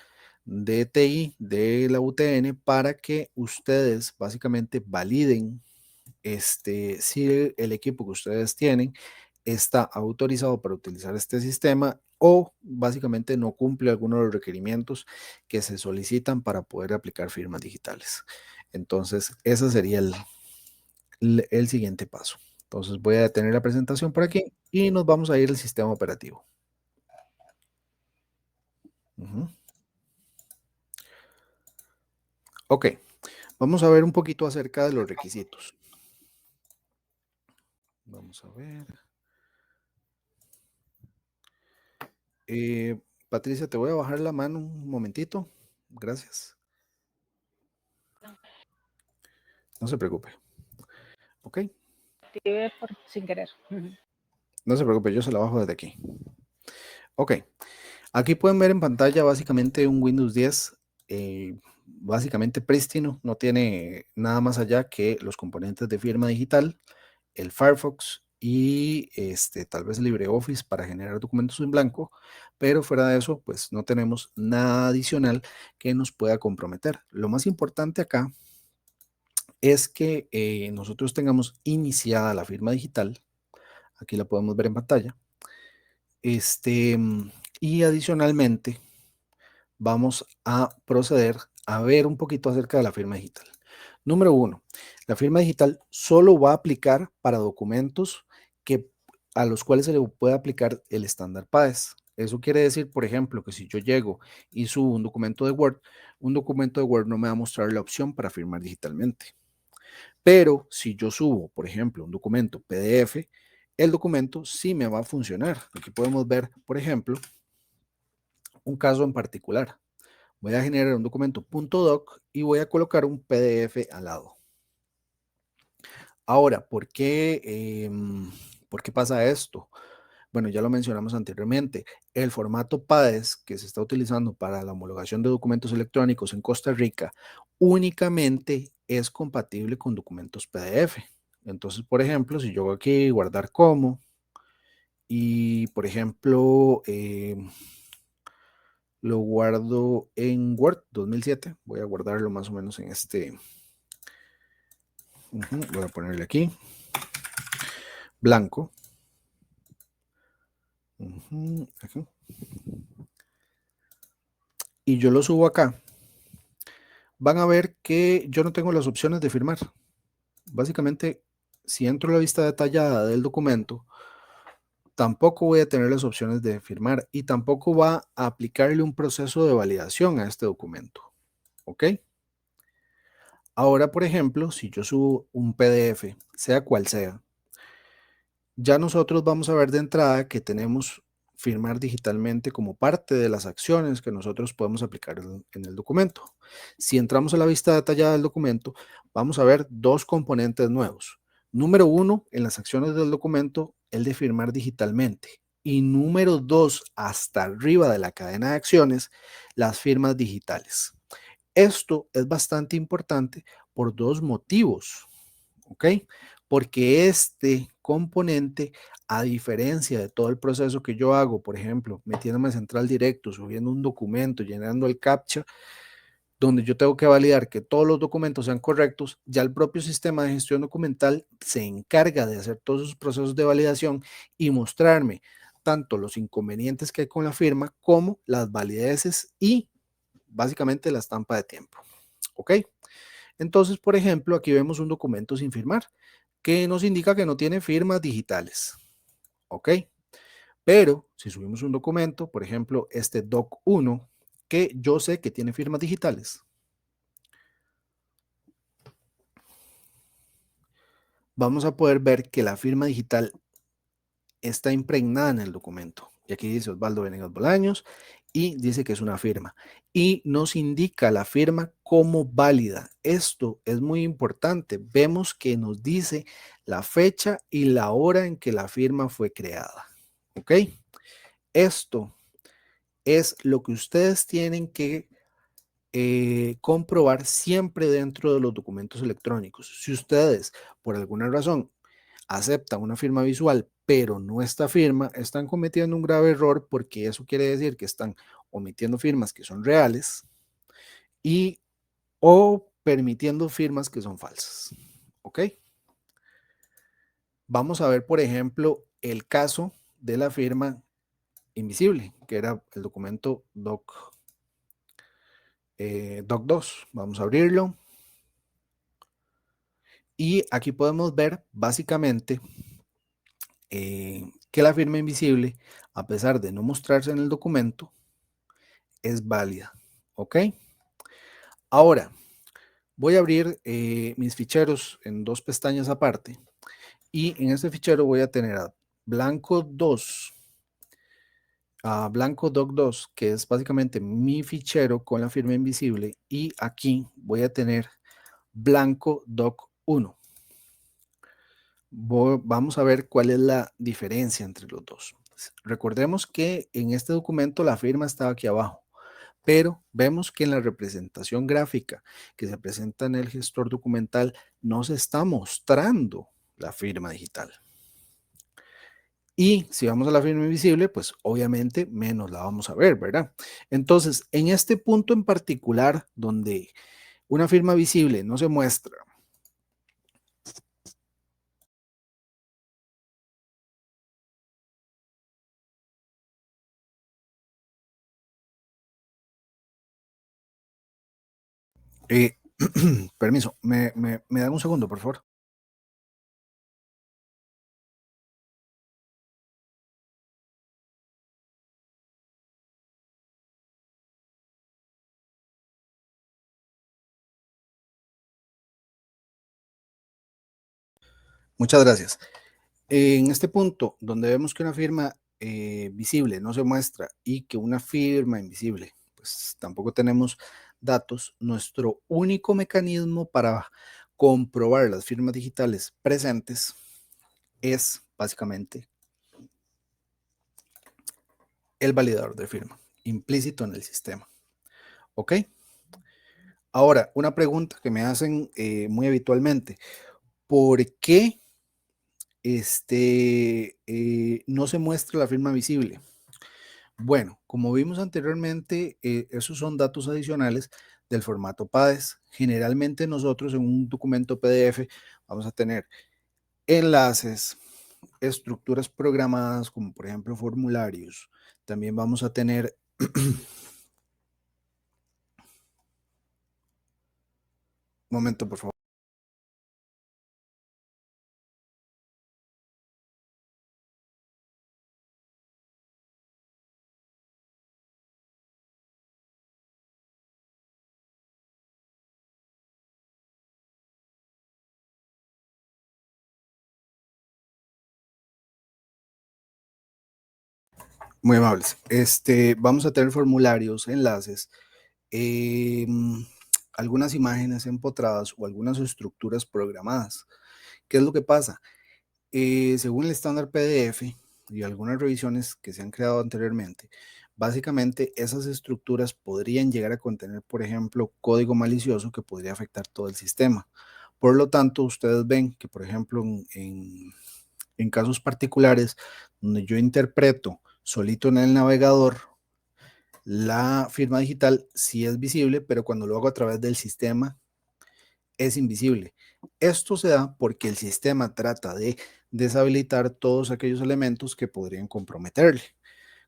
de TI de la UTN para que ustedes básicamente validen si el equipo que ustedes tienen está autorizado para utilizar este sistema o básicamente no cumple algunos de los requerimientos que se solicitan para poder aplicar firmas digitales. Entonces, ese sería el siguiente paso. Entonces, voy a detener la presentación por aquí y nos vamos a ir al sistema operativo. Ok, vamos a ver un poquito acerca de los requisitos. Vamos a ver. Patricia, te voy a bajar la mano un momentito. Gracias. No se preocupe. Ok. Sin querer. No se preocupe, yo se la bajo desde aquí. Ok. Aquí pueden ver en pantalla básicamente un Windows 10 básicamente prístino. No tiene nada más allá que los componentes de firma digital, el Firefox y tal vez LibreOffice para generar documentos en blanco, pero fuera de eso, pues no tenemos nada adicional que nos pueda comprometer. Lo más importante acá es que nosotros tengamos iniciada la firma digital. Aquí la podemos ver en pantalla. Y adicionalmente vamos a proceder a ver un poquito acerca de la firma digital. Número 1, la firma digital solo va a aplicar para documentos a los cuales se le puede aplicar el estándar PAES. Eso quiere decir, por ejemplo, que si yo llego y subo un documento de Word no me va a mostrar la opción para firmar digitalmente. Pero si yo subo, por ejemplo, un documento PDF, el documento sí me va a funcionar. Aquí podemos ver, por ejemplo, un caso en particular. Voy a generar un documento .doc y voy a colocar un PDF al lado. Ahora, ¿por qué pasa esto? Bueno, ya lo mencionamos anteriormente. El formato PADES que se está utilizando para la homologación de documentos electrónicos en Costa Rica únicamente es compatible con documentos PDF. Entonces, por ejemplo, si yo hago aquí guardar como y, por ejemplo, lo guardo en Word 2007, voy a guardarlo más o menos en voy a ponerle aquí, blanco. Aquí. Y yo lo subo acá. Van a ver que yo no tengo las opciones de firmar. Básicamente, si entro a la vista detallada del documento, tampoco voy a tener las opciones de firmar y tampoco va a aplicarle un proceso de validación a este documento. ¿Ok? Ahora, por ejemplo, si yo subo un PDF, sea cual sea, ya nosotros vamos a ver de entrada que tenemos firmar digitalmente como parte de las acciones que nosotros podemos aplicar en el documento. Si entramos a la vista detallada del documento, vamos a ver dos componentes nuevos. Número 1, en las acciones del documento, el de firmar digitalmente. Y número 2, hasta arriba de la cadena de acciones, las firmas digitales. Esto es bastante importante por dos motivos, ¿ok? Porque este componente, a diferencia de todo el proceso que yo hago, por ejemplo, metiéndome a Central Directo, subiendo un documento, llenando el CAPTCHA, donde yo tengo que validar que todos los documentos sean correctos, ya el propio sistema de gestión documental se encarga de hacer todos esos procesos de validación y mostrarme tanto los inconvenientes que hay con la firma como las valideces y básicamente la estampa de tiempo. ¿Ok? Entonces, por ejemplo, aquí vemos un documento sin firmar que nos indica que no tiene firmas digitales. ¿Ok? Pero si subimos un documento, por ejemplo, este doc 1, que yo sé que tiene firmas digitales, vamos a poder ver que la firma digital está impregnada en el documento. Y aquí dice Osvaldo Venegas Bolaños y dice que es una firma. Y nos indica la firma como válida. Esto es muy importante. Vemos que nos dice la fecha y la hora en que la firma fue creada. ¿Ok? Esto es lo que ustedes tienen que comprobar siempre dentro de los documentos electrónicos. Si ustedes, por alguna razón, aceptan una firma visual, pero no esta firma, están cometiendo un grave error porque eso quiere decir que están omitiendo firmas que son reales y o permitiendo firmas que son falsas. ¿Ok? Vamos a ver, por ejemplo, el caso de la firma invisible, que era el documento Doc 2. Vamos a abrirlo. Y aquí podemos ver básicamente que la firma invisible, a pesar de no mostrarse en el documento, es válida. ¿Ok? Ahora, voy a abrir mis ficheros en dos pestañas aparte. Y en este fichero voy a tener a blanco 2, a blanco doc 2, que es básicamente mi fichero con la firma invisible. Y aquí voy a tener blanco doc 1. Vamos a ver cuál es la diferencia entre los dos. Recordemos que en este documento la firma estaba aquí abajo, pero vemos que en la representación gráfica que se presenta en el gestor documental no se está mostrando la firma digital. Y si vamos a la firma invisible, pues obviamente menos la vamos a ver, ¿verdad? Entonces, en este punto en particular, donde una firma visible no se muestra, permiso, me dan un segundo, por favor. Muchas gracias. En este punto, donde vemos que una firma visible no se muestra y que una firma invisible, pues tampoco tenemos datos, nuestro único mecanismo para comprobar las firmas digitales presentes es básicamente el validador de firma, implícito en el sistema. ¿Ok? Ahora, una pregunta que me hacen muy habitualmente, ¿por qué no se muestra la firma visible? Bueno, como vimos anteriormente, esos son datos adicionales del formato PADES. Generalmente nosotros en un documento PDF vamos a tener enlaces, estructuras programadas, como por ejemplo formularios. También vamos a tener un momento, por favor. Muy amables. Vamos a tener formularios, enlaces, algunas imágenes empotradas o algunas estructuras programadas. ¿Qué es lo que pasa? Según el estándar PDF y algunas revisiones que se han creado anteriormente, básicamente esas estructuras podrían llegar a contener, por ejemplo, código malicioso que podría afectar todo el sistema. Por lo tanto, ustedes ven que, por ejemplo, en casos particulares donde yo interpreto solito en el navegador, la firma digital sí es visible, pero cuando lo hago a través del sistema es invisible. Esto se da porque el sistema trata de deshabilitar todos aquellos elementos que podrían comprometerle,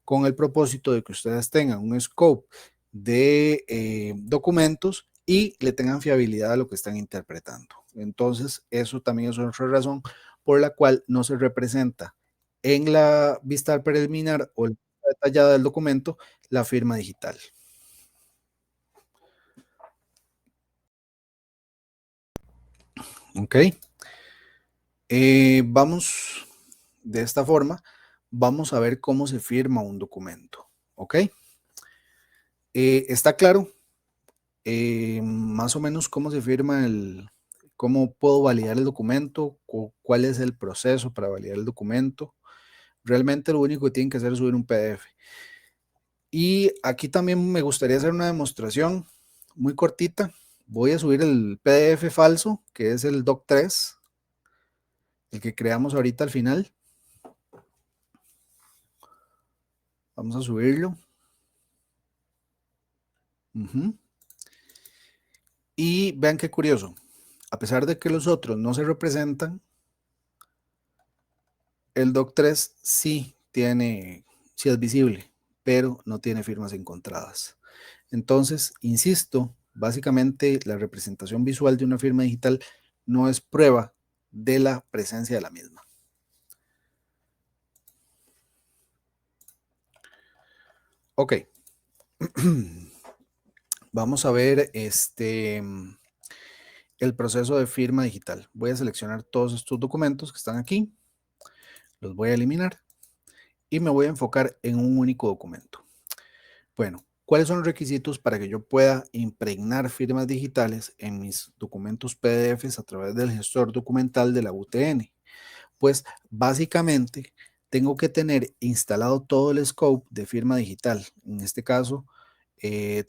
con el propósito de que ustedes tengan un scope de documentos y le tengan fiabilidad a lo que están interpretando. Entonces, eso también es otra razón por la cual no se representa en la vista preliminar o la vista detallada del documento la firma digital. Ok. Vamos de esta forma vamos a ver cómo se firma un documento, ¿ok? ¿Está claro? Más o menos cómo se firma cómo puedo validar el documento, cuál es el proceso para validar el documento. Realmente lo único que tienen que hacer es subir un PDF. Y aquí también me gustaría hacer una demostración muy cortita. Voy a subir el PDF falso, que es el doc3, el que creamos ahorita al final. Vamos a subirlo. Y vean qué curioso. A pesar de que los otros no se representan, el doc3 sí es visible, pero no tiene firmas encontradas. Entonces, insisto, básicamente la representación visual de una firma digital no es prueba de la presencia de la misma. Ok. Vamos a ver el proceso de firma digital. Voy a seleccionar todos estos documentos que están aquí. Los voy a eliminar y me voy a enfocar en un único documento. Bueno, ¿cuáles son los requisitos para que yo pueda impregnar firmas digitales en mis documentos PDFs a través del gestor documental de la UTN? Pues básicamente tengo que tener instalado todo el scope de firma digital. En este caso,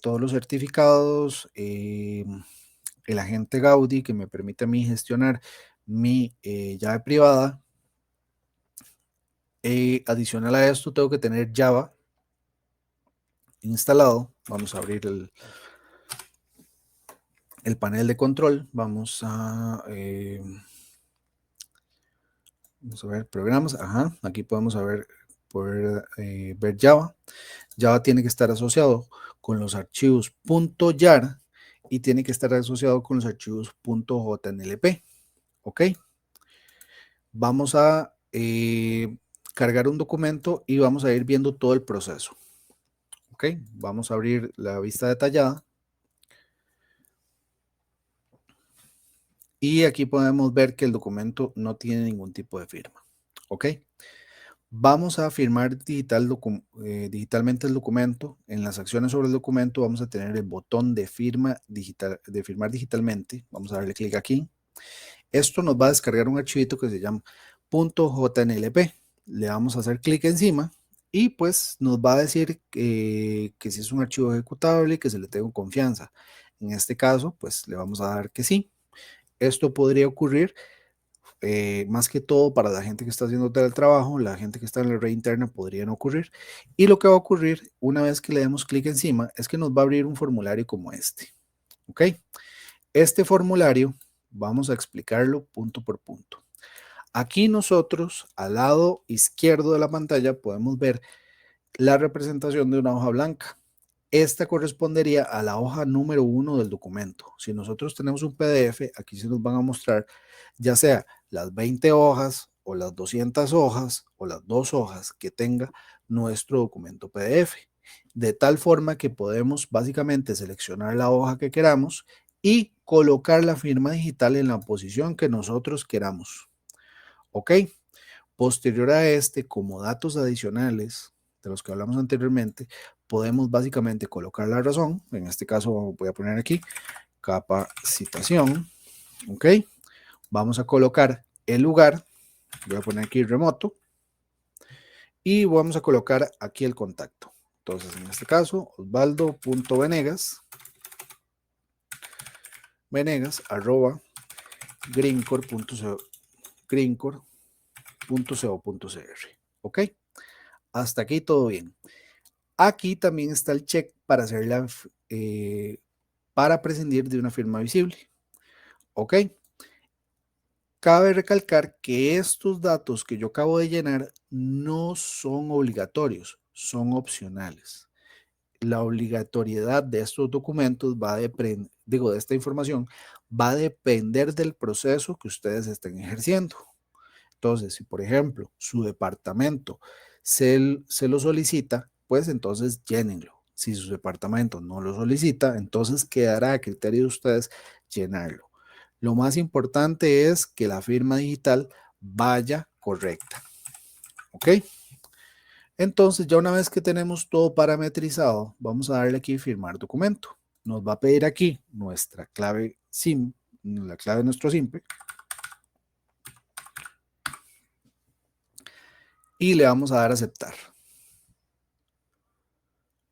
todos los certificados, el agente Gaudi que me permite a mí gestionar mi llave privada. Adicional a esto, tengo que tener Java instalado. Vamos a abrir el panel de control. Vamos a ver programas. Ajá, aquí podemos poder ver Java. Java tiene que estar asociado con los archivos .jar y tiene que estar asociado con los archivos .jnlp. Ok. Vamos a cargar un documento y vamos a ir viendo todo el proceso. Ok, vamos a abrir la vista detallada. Y aquí podemos ver que el documento no tiene ningún tipo de firma. Ok. Vamos a firmar digitalmente el documento. En las acciones sobre el documento vamos a tener el botón de firmar digitalmente. Vamos a darle clic aquí. Esto nos va a descargar un archivito que se llama .jnlp. Le vamos a hacer clic encima y pues nos va a decir que si es un archivo ejecutable y que se le tengo confianza. En este caso, pues le vamos a dar que sí. Esto podría ocurrir más que todo para la gente que está haciendo teletrabajo, la gente que está en la red interna podría no ocurrir. Y lo que va a ocurrir una vez que le demos clic encima es que nos va a abrir un formulario como este. ¿Ok? Este formulario vamos a explicarlo punto por punto. Aquí nosotros, al lado izquierdo de la pantalla, podemos ver la representación de una hoja blanca. Esta correspondería a la hoja número 1 del documento. Si nosotros tenemos un PDF, aquí se nos van a mostrar ya sea las 20 hojas o las 200 hojas o las 2 hojas que tenga nuestro documento PDF. De tal forma que podemos básicamente seleccionar la hoja que queramos y colocar la firma digital en la posición que nosotros queramos. ¿Ok? Posterior a como datos adicionales de los que hablamos anteriormente, podemos básicamente colocar la razón. En este caso voy a poner aquí capacitación. ¿Ok? Vamos a colocar el lugar. Voy a poner aquí remoto. Y vamos a colocar aquí el contacto. Entonces, en este caso, osvaldo.venegas @greencore.co.cr. ¿Ok? Hasta aquí todo bien. Aquí también está el check para para prescindir de una firma visible. ¿Ok? Cabe recalcar que estos datos que yo acabo de llenar no son obligatorios, son opcionales. La obligatoriedad de estos documentos de esta información va a depender del proceso que ustedes estén ejerciendo. Entonces, si por ejemplo su departamento se lo solicita, pues entonces llénenlo. Si su departamento no lo solicita, entonces quedará a criterio de ustedes llenarlo. Lo más importante es que la firma digital vaya correcta. ¿Ok? Entonces, ya una vez que tenemos todo parametrizado, vamos a darle aquí firmar documento. Nos va a pedir aquí nuestra clave SIM, la clave de nuestro SIMPE. Y le vamos a dar a aceptar.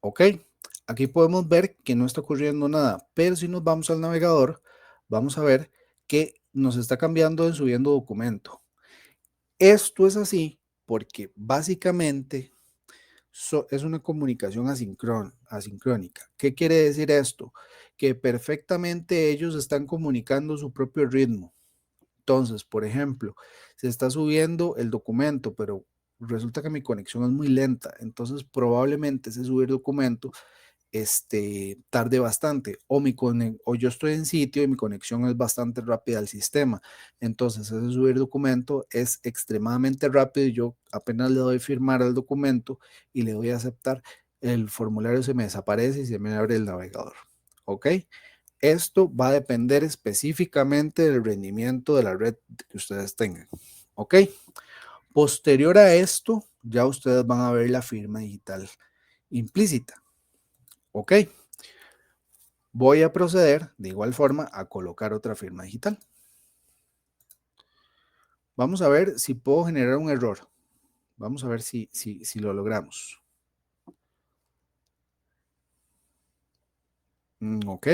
Ok, aquí podemos ver que no está ocurriendo nada, pero si nos vamos al navegador, vamos a ver que nos está cambiando de subiendo documento. Esto es así porque básicamente es una comunicación asincrónica. ¿Qué quiere decir esto? Que perfectamente ellos están comunicando su propio ritmo. Entonces, por ejemplo, se está subiendo el documento, pero resulta que mi conexión es muy lenta. Entonces, probablemente ese subir documento tarde bastante, o yo estoy en sitio y mi conexión es bastante rápida al sistema. Entonces, ese subir documento es extremadamente rápido y yo apenas le doy firmar al documento y le doy a aceptar, el formulario se me desaparece y se me abre el navegador. ¿Ok? Esto va a depender específicamente del rendimiento de la red que ustedes tengan. ¿Ok? Posterior a esto, ya ustedes van a ver la firma digital implícita. ¿Ok? Voy a proceder de igual forma a colocar otra firma digital. Vamos a ver si puedo generar un error. Vamos a ver si lo logramos. Ok.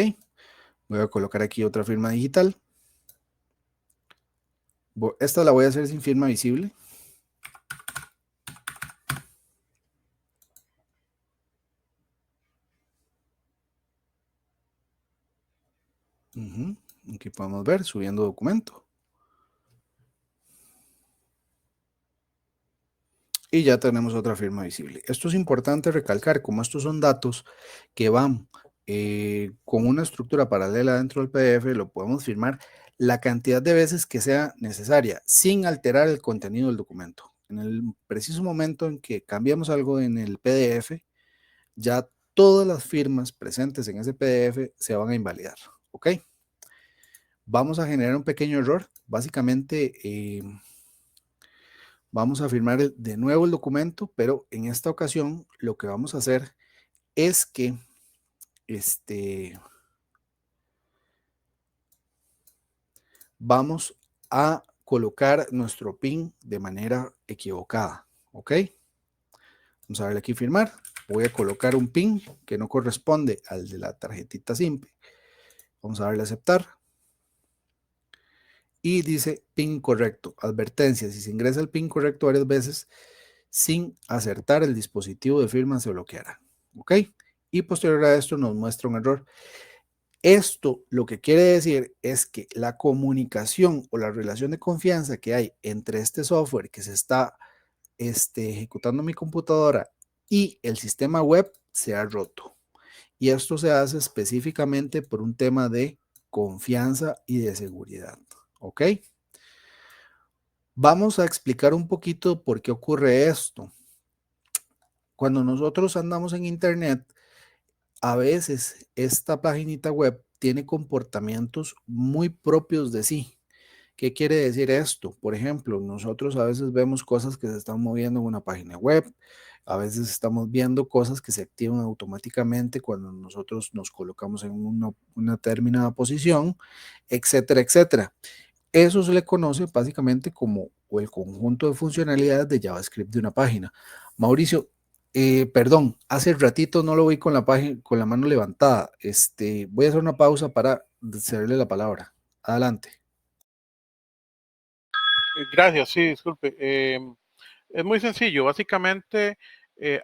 Voy a colocar aquí otra firma digital. Esta la voy a hacer sin firma visible. Aquí podemos ver subiendo documento. Y ya tenemos otra firma visible. Esto es importante recalcar, como estos son datos que van con una estructura paralela dentro del PDF, lo podemos firmar la cantidad de veces que sea necesaria, sin alterar el contenido del documento. En el preciso momento en que cambiamos algo en el PDF, ya todas las firmas presentes en ese PDF se van a invalidar. ¿Ok? Vamos a generar un pequeño error. Básicamente, vamos a firmar de nuevo el documento, pero en esta ocasión lo que vamos a hacer es que vamos a colocar nuestro PIN de manera equivocada. ¿Ok? Vamos a darle aquí firmar. Voy a colocar un PIN que no corresponde al de la tarjetita simple. Vamos a darle a aceptar. Y dice PIN correcto. Advertencia: si se ingresa el PIN correcto varias veces sin acertar, el dispositivo de firma se bloqueará. ¿Ok? Y posterior a esto nos muestra un error. Esto lo que quiere decir es que la comunicación o la relación de confianza que hay entre este software que se está ejecutando en mi computadora y el sistema web se ha roto. Y esto se hace específicamente por un tema de confianza y de seguridad. ¿Ok? Vamos a explicar un poquito por qué ocurre esto. Cuando nosotros andamos en internet, a veces esta paginita web tiene comportamientos muy propios de sí. ¿Qué quiere decir esto? Por ejemplo, nosotros a veces vemos cosas que se están moviendo en una página web, a veces estamos viendo cosas que se activan automáticamente cuando nosotros nos colocamos en una determinada posición, etcétera, etcétera. Eso se le conoce básicamente como el conjunto de funcionalidades de JavaScript de una página. Mauricio, perdón, hace ratito no lo vi con la página, con la mano levantada. Voy a hacer una pausa para cederle la palabra. Adelante. Gracias, sí, disculpe. Es muy sencillo. Básicamente,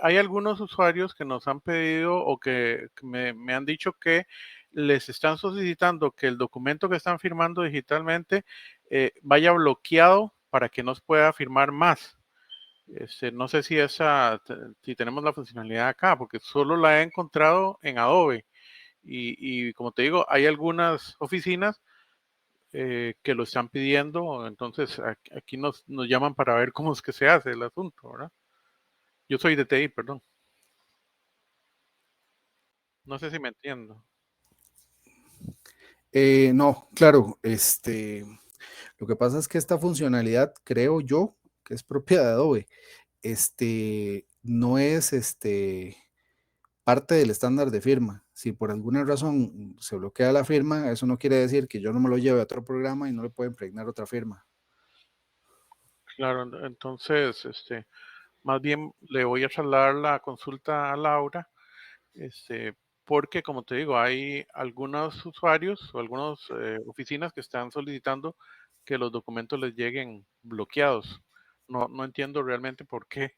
hay algunos usuarios que nos han pedido o que me han dicho que les están solicitando que el documento que están firmando digitalmente vaya bloqueado para que no se pueda firmar más. No sé si tenemos la funcionalidad acá, porque solo la he encontrado en Adobe. Y como te digo, hay algunas oficinas que lo están pidiendo, entonces aquí nos llaman para ver cómo es que se hace el asunto, ¿verdad? Yo soy de TI, perdón. No sé si me entiendo. No, claro, lo que pasa es que esta funcionalidad, creo yo, que es propia de Adobe, no es parte del estándar de firma. Si por alguna razón se bloquea la firma, eso no quiere decir que yo no me lo lleve a otro programa y no le puedo impregnar otra firma. Claro, entonces, más bien le voy a trasladar la consulta a Laura, porque como te digo, hay algunos usuarios o algunas oficinas que están solicitando que los documentos les lleguen bloqueados. No entiendo realmente por qué,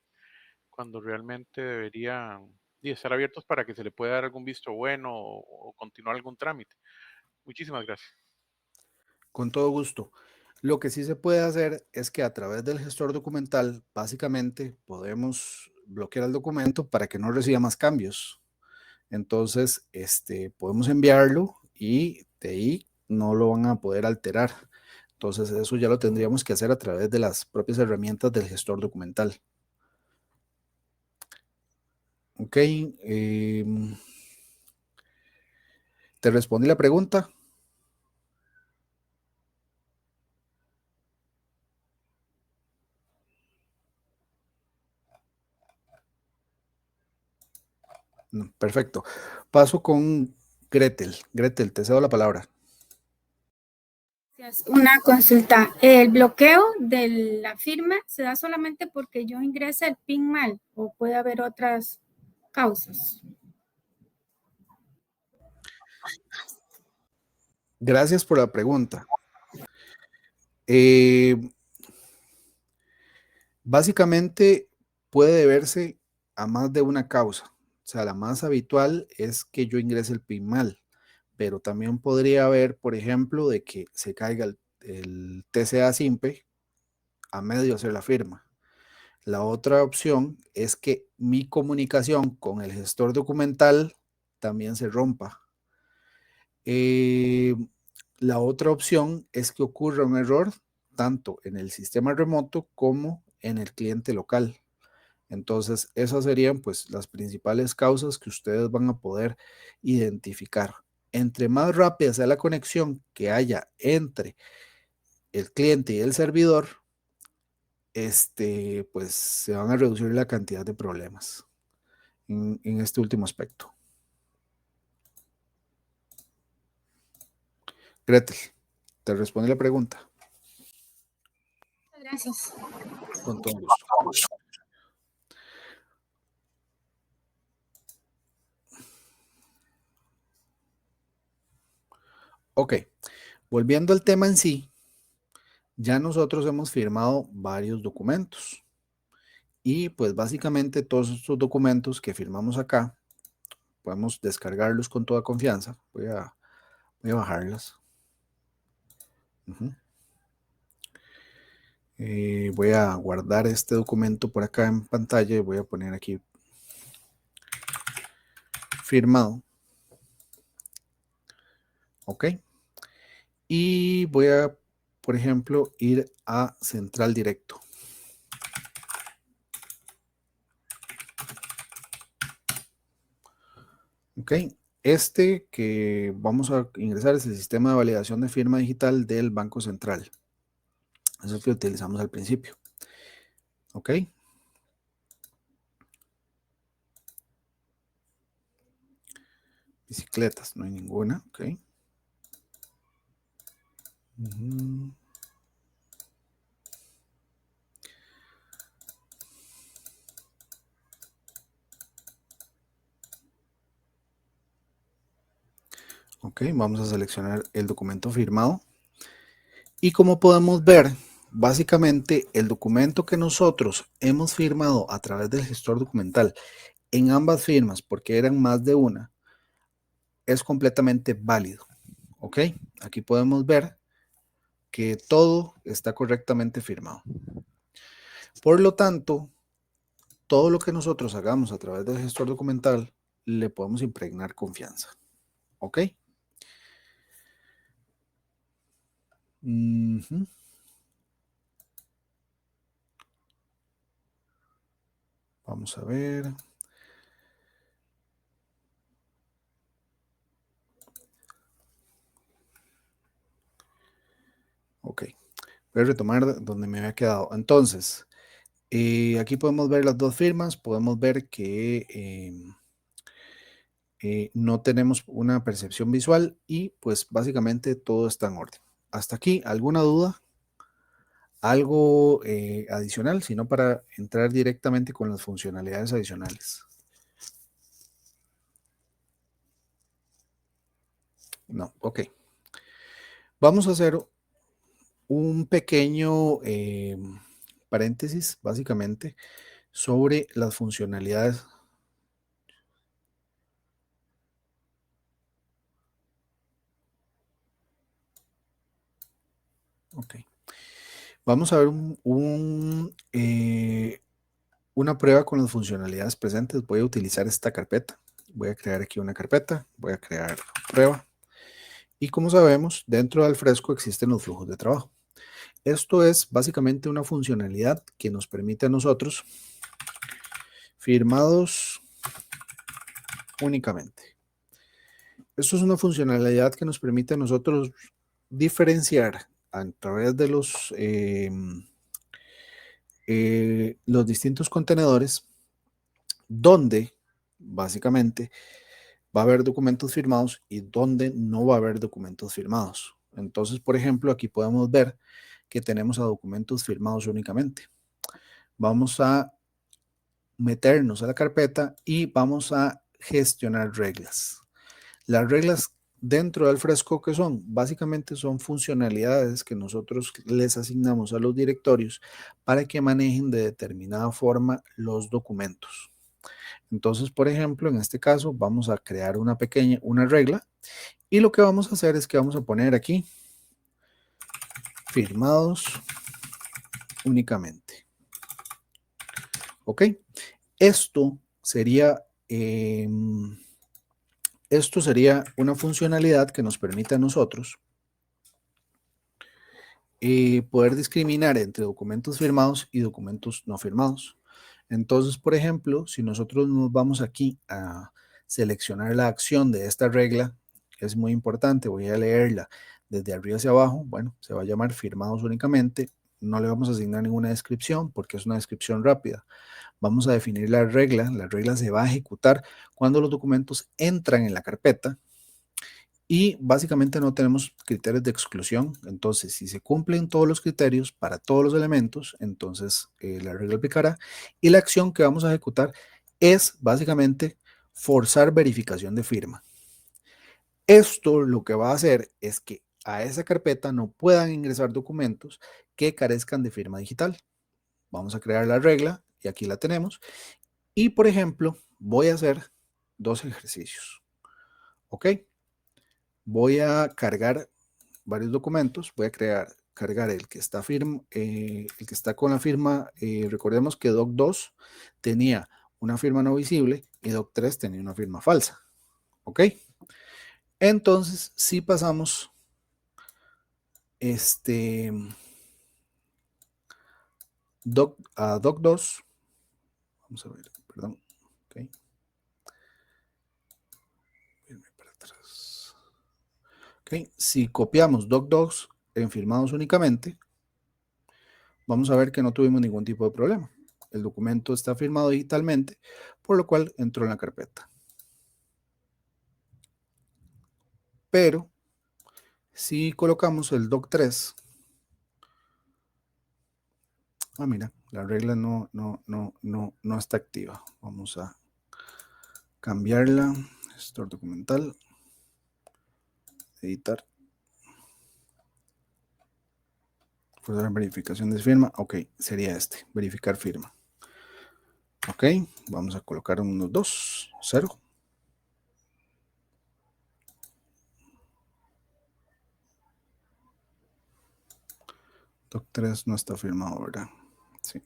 cuando realmente deberían estar abiertos para que se le pueda dar algún visto bueno o continuar algún trámite. Muchísimas gracias. Con todo gusto. Lo que sí se puede hacer es que a través del gestor documental, básicamente podemos bloquear el documento para que no reciba más cambios. Entonces, podemos enviarlo y de ahí no lo van a poder alterar. Entonces, eso ya lo tendríamos que hacer a través de las propias herramientas del gestor documental. Ok. ¿Te respondí la pregunta? No, perfecto. Paso con Gretel. Gretel, te cedo la palabra. Una consulta. ¿El bloqueo de la firma se da solamente porque yo ingrese el PIN mal o puede haber otras causas? Gracias por la pregunta. Eh, Básicamente puede deberse a más de una causa. O sea, la más habitual es que yo ingrese el PIN mal, pero también podría haber, por ejemplo, de que se caiga el TCA simple a medio de hacer la firma. La otra opción es que mi comunicación con el gestor documental también se rompa. La otra opción es que ocurra un error tanto en el sistema remoto como en el cliente local. Entonces, esas serían pues las principales causas que ustedes van a poder identificar. Entre más rápida sea la conexión que haya entre el cliente y el servidor, pues se van a reducir la cantidad de problemas en este último aspecto. Gretel, te respondí la pregunta. Gracias. Con todo gusto. Ok, volviendo al tema en sí, ya nosotros hemos firmado varios documentos y pues básicamente todos estos documentos que firmamos acá podemos descargarlos con toda confianza. Voy a bajarlas. Voy a guardar este documento por acá en pantalla y voy a poner aquí firmado. Ok. Y voy a, por ejemplo, ir a Central Directo. Ok. Este que vamos a ingresar es el sistema de validación de firma digital del Banco Central. Es el que utilizamos al principio. Ok. Bicicletas, no hay ninguna. Ok. Ok, vamos a seleccionar el documento firmado. Y como podemos ver, básicamente el documento que nosotros hemos firmado a través del gestor documental en ambas firmas, porque eran más de una, es completamente válido. Ok, aquí podemos ver que todo está correctamente firmado. Por lo tanto, todo lo que nosotros hagamos a través del gestor documental le podemos impregnar confianza. Ok. Vamos a ver. Ok. Voy a retomar donde me había quedado. Entonces, Aquí podemos ver las dos firmas, podemos ver que no tenemos una percepción visual y pues básicamente todo está en orden. Hasta aquí, ¿alguna duda? ¿Algo adicional? Sino para entrar directamente con las funcionalidades adicionales. No, ok. Vamos a hacer un pequeño paréntesis, básicamente, sobre las funcionalidades. Ok. Vamos a ver una prueba con las funcionalidades presentes. Voy a utilizar esta carpeta. Voy a crear aquí una carpeta. Voy a crear prueba. Y como sabemos, dentro del Fresco existen los flujos de trabajo. Esto es básicamente una funcionalidad que nos permite a nosotros firmados únicamente. Esto es una funcionalidad que nos permite a nosotros diferenciar a través de los distintos contenedores donde básicamente va a haber documentos firmados y donde no va a haber documentos firmados. Entonces, por ejemplo, aquí podemos ver que tenemos a documentos firmados únicamente. Vamos a meternos a la carpeta y vamos a gestionar reglas. Las reglas dentro del Fresco, que son? Básicamente son funcionalidades que nosotros les asignamos a los directorios para que manejen de determinada forma los documentos. Entonces, por ejemplo, en este caso vamos a crear una regla y lo que vamos a hacer es que vamos a poner aquí firmados únicamente. ¿Ok? Esto sería una funcionalidad que nos permite a nosotros poder discriminar entre documentos firmados y documentos no firmados. Entonces, por ejemplo, si nosotros nos vamos aquí a seleccionar la acción de esta regla, es muy importante, voy a leerla desde arriba hacia abajo. Bueno, se va a llamar firmados únicamente. No le vamos a asignar ninguna descripción porque es una descripción rápida. Vamos a definir la regla se va a ejecutar cuando los documentos entran en la carpeta y básicamente no tenemos criterios de exclusión. Entonces, si se cumplen todos los criterios para todos los elementos, entonces la regla aplicará y la acción que vamos a ejecutar es básicamente forzar verificación de firma. Esto lo que va a hacer es que a esa carpeta no puedan ingresar documentos que carezcan de firma digital. Vamos a crear la regla y aquí la tenemos. Y por ejemplo, voy a hacer dos ejercicios. ¿Ok? Voy a cargar varios documentos. Voy a cargar el que está con la firma. Recordemos que Doc2 tenía una firma no visible y Doc3 tenía una firma falsa. ¿Ok? Entonces, si pasamos a Doc2, vamos a ver, perdón. Ok. Para atrás. Ok, si copiamos Doc2 en firmados únicamente, vamos a ver que no tuvimos ningún tipo de problema. El documento está firmado digitalmente, por lo cual entró en la carpeta. Pero si colocamos el Doc3, mira, la regla no está activa. Vamos a cambiarla. Store documental. Editar. Forzar verificación de firma. Ok, sería verificar firma. Ok, vamos a colocar unos 2, 0. Doc3 no está firmado, ¿verdad? Sí.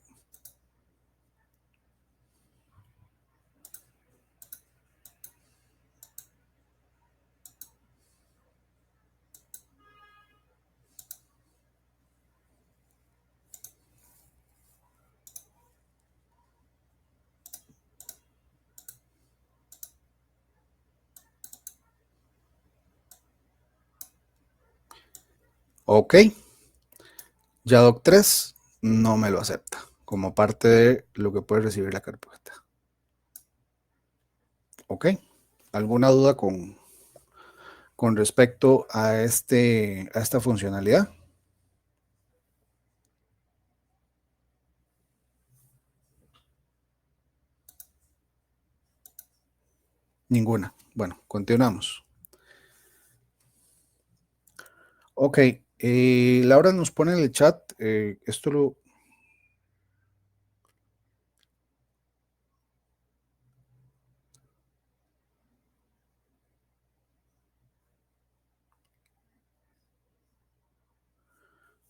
Ok. Ya Doc3 no me lo acepta. como parte de lo que puede recibir la carpeta. ¿Ok? ¿Alguna duda con respecto a esta funcionalidad? Ninguna. Bueno, continuamos. Ok, Laura nos pone en el chat, esto lo...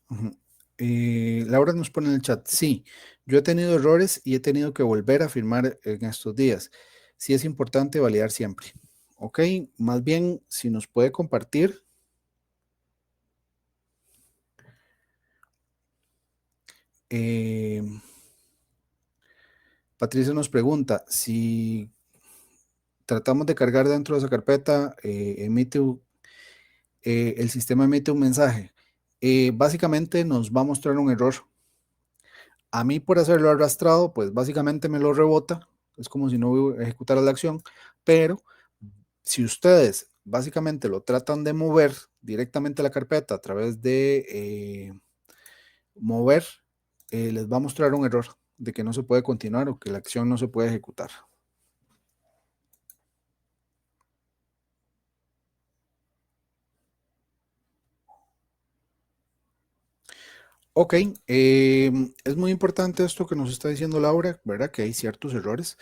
Ujú. Laura nos pone en el chat, sí, yo he tenido errores y he tenido que volver a firmar en estos días. Sí es importante validar siempre. Ok, más bien, si nos puede compartir. Patricia nos pregunta, si tratamos de cargar dentro de esa carpeta, el sistema emite un mensaje. Básicamente nos va a mostrar un error. A mí por hacerlo arrastrado, pues básicamente me lo rebota. Es como si no ejecutara la acción. Pero si ustedes básicamente lo tratan de mover directamente a la carpeta a través de mover, les va a mostrar un error de que no se puede continuar o que la acción no se puede ejecutar. Ok, es muy importante esto que nos está diciendo Laura, ¿verdad? Que hay ciertos errores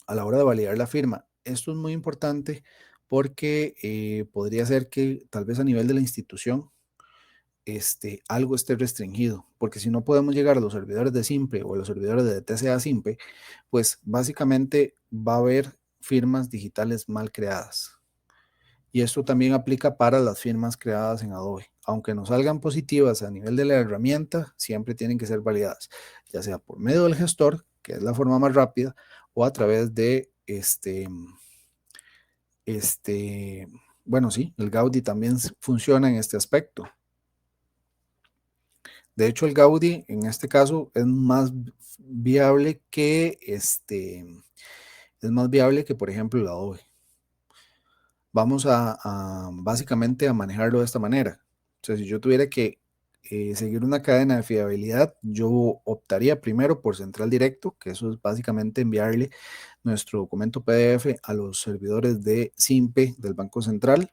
a la hora de validar la firma. Esto es muy importante porque podría ser que tal vez a nivel de la institución algo esté restringido, porque si no podemos llegar a los servidores de Simpe o a los servidores de TCA Simpe, pues básicamente va a haber firmas digitales mal creadas. Y esto también aplica para las firmas creadas en Adobe. Aunque nos salgan positivas a nivel de la herramienta, siempre tienen que ser validadas, ya sea por medio del gestor, que es la forma más rápida, o a través de bueno, sí, el Gaudi también funciona en este aspecto. De hecho, el Gaudi en este caso es más viable que por ejemplo, el Adobe. Vamos básicamente a manejarlo de esta manera. O sea, si yo tuviera que seguir una cadena de fiabilidad, yo optaría primero por Central Directo, que eso es básicamente enviarle nuestro documento PDF a los servidores de Simpe del Banco Central.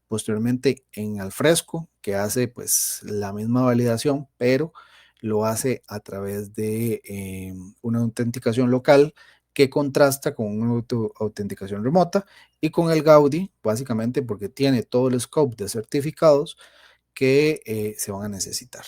Posteriormente en Alfresco, que hace pues la misma validación, pero lo hace a través de una autenticación local que contrasta con una autenticación remota, y con el Gaudi, básicamente porque tiene todo el scope de certificados que se van a necesitar.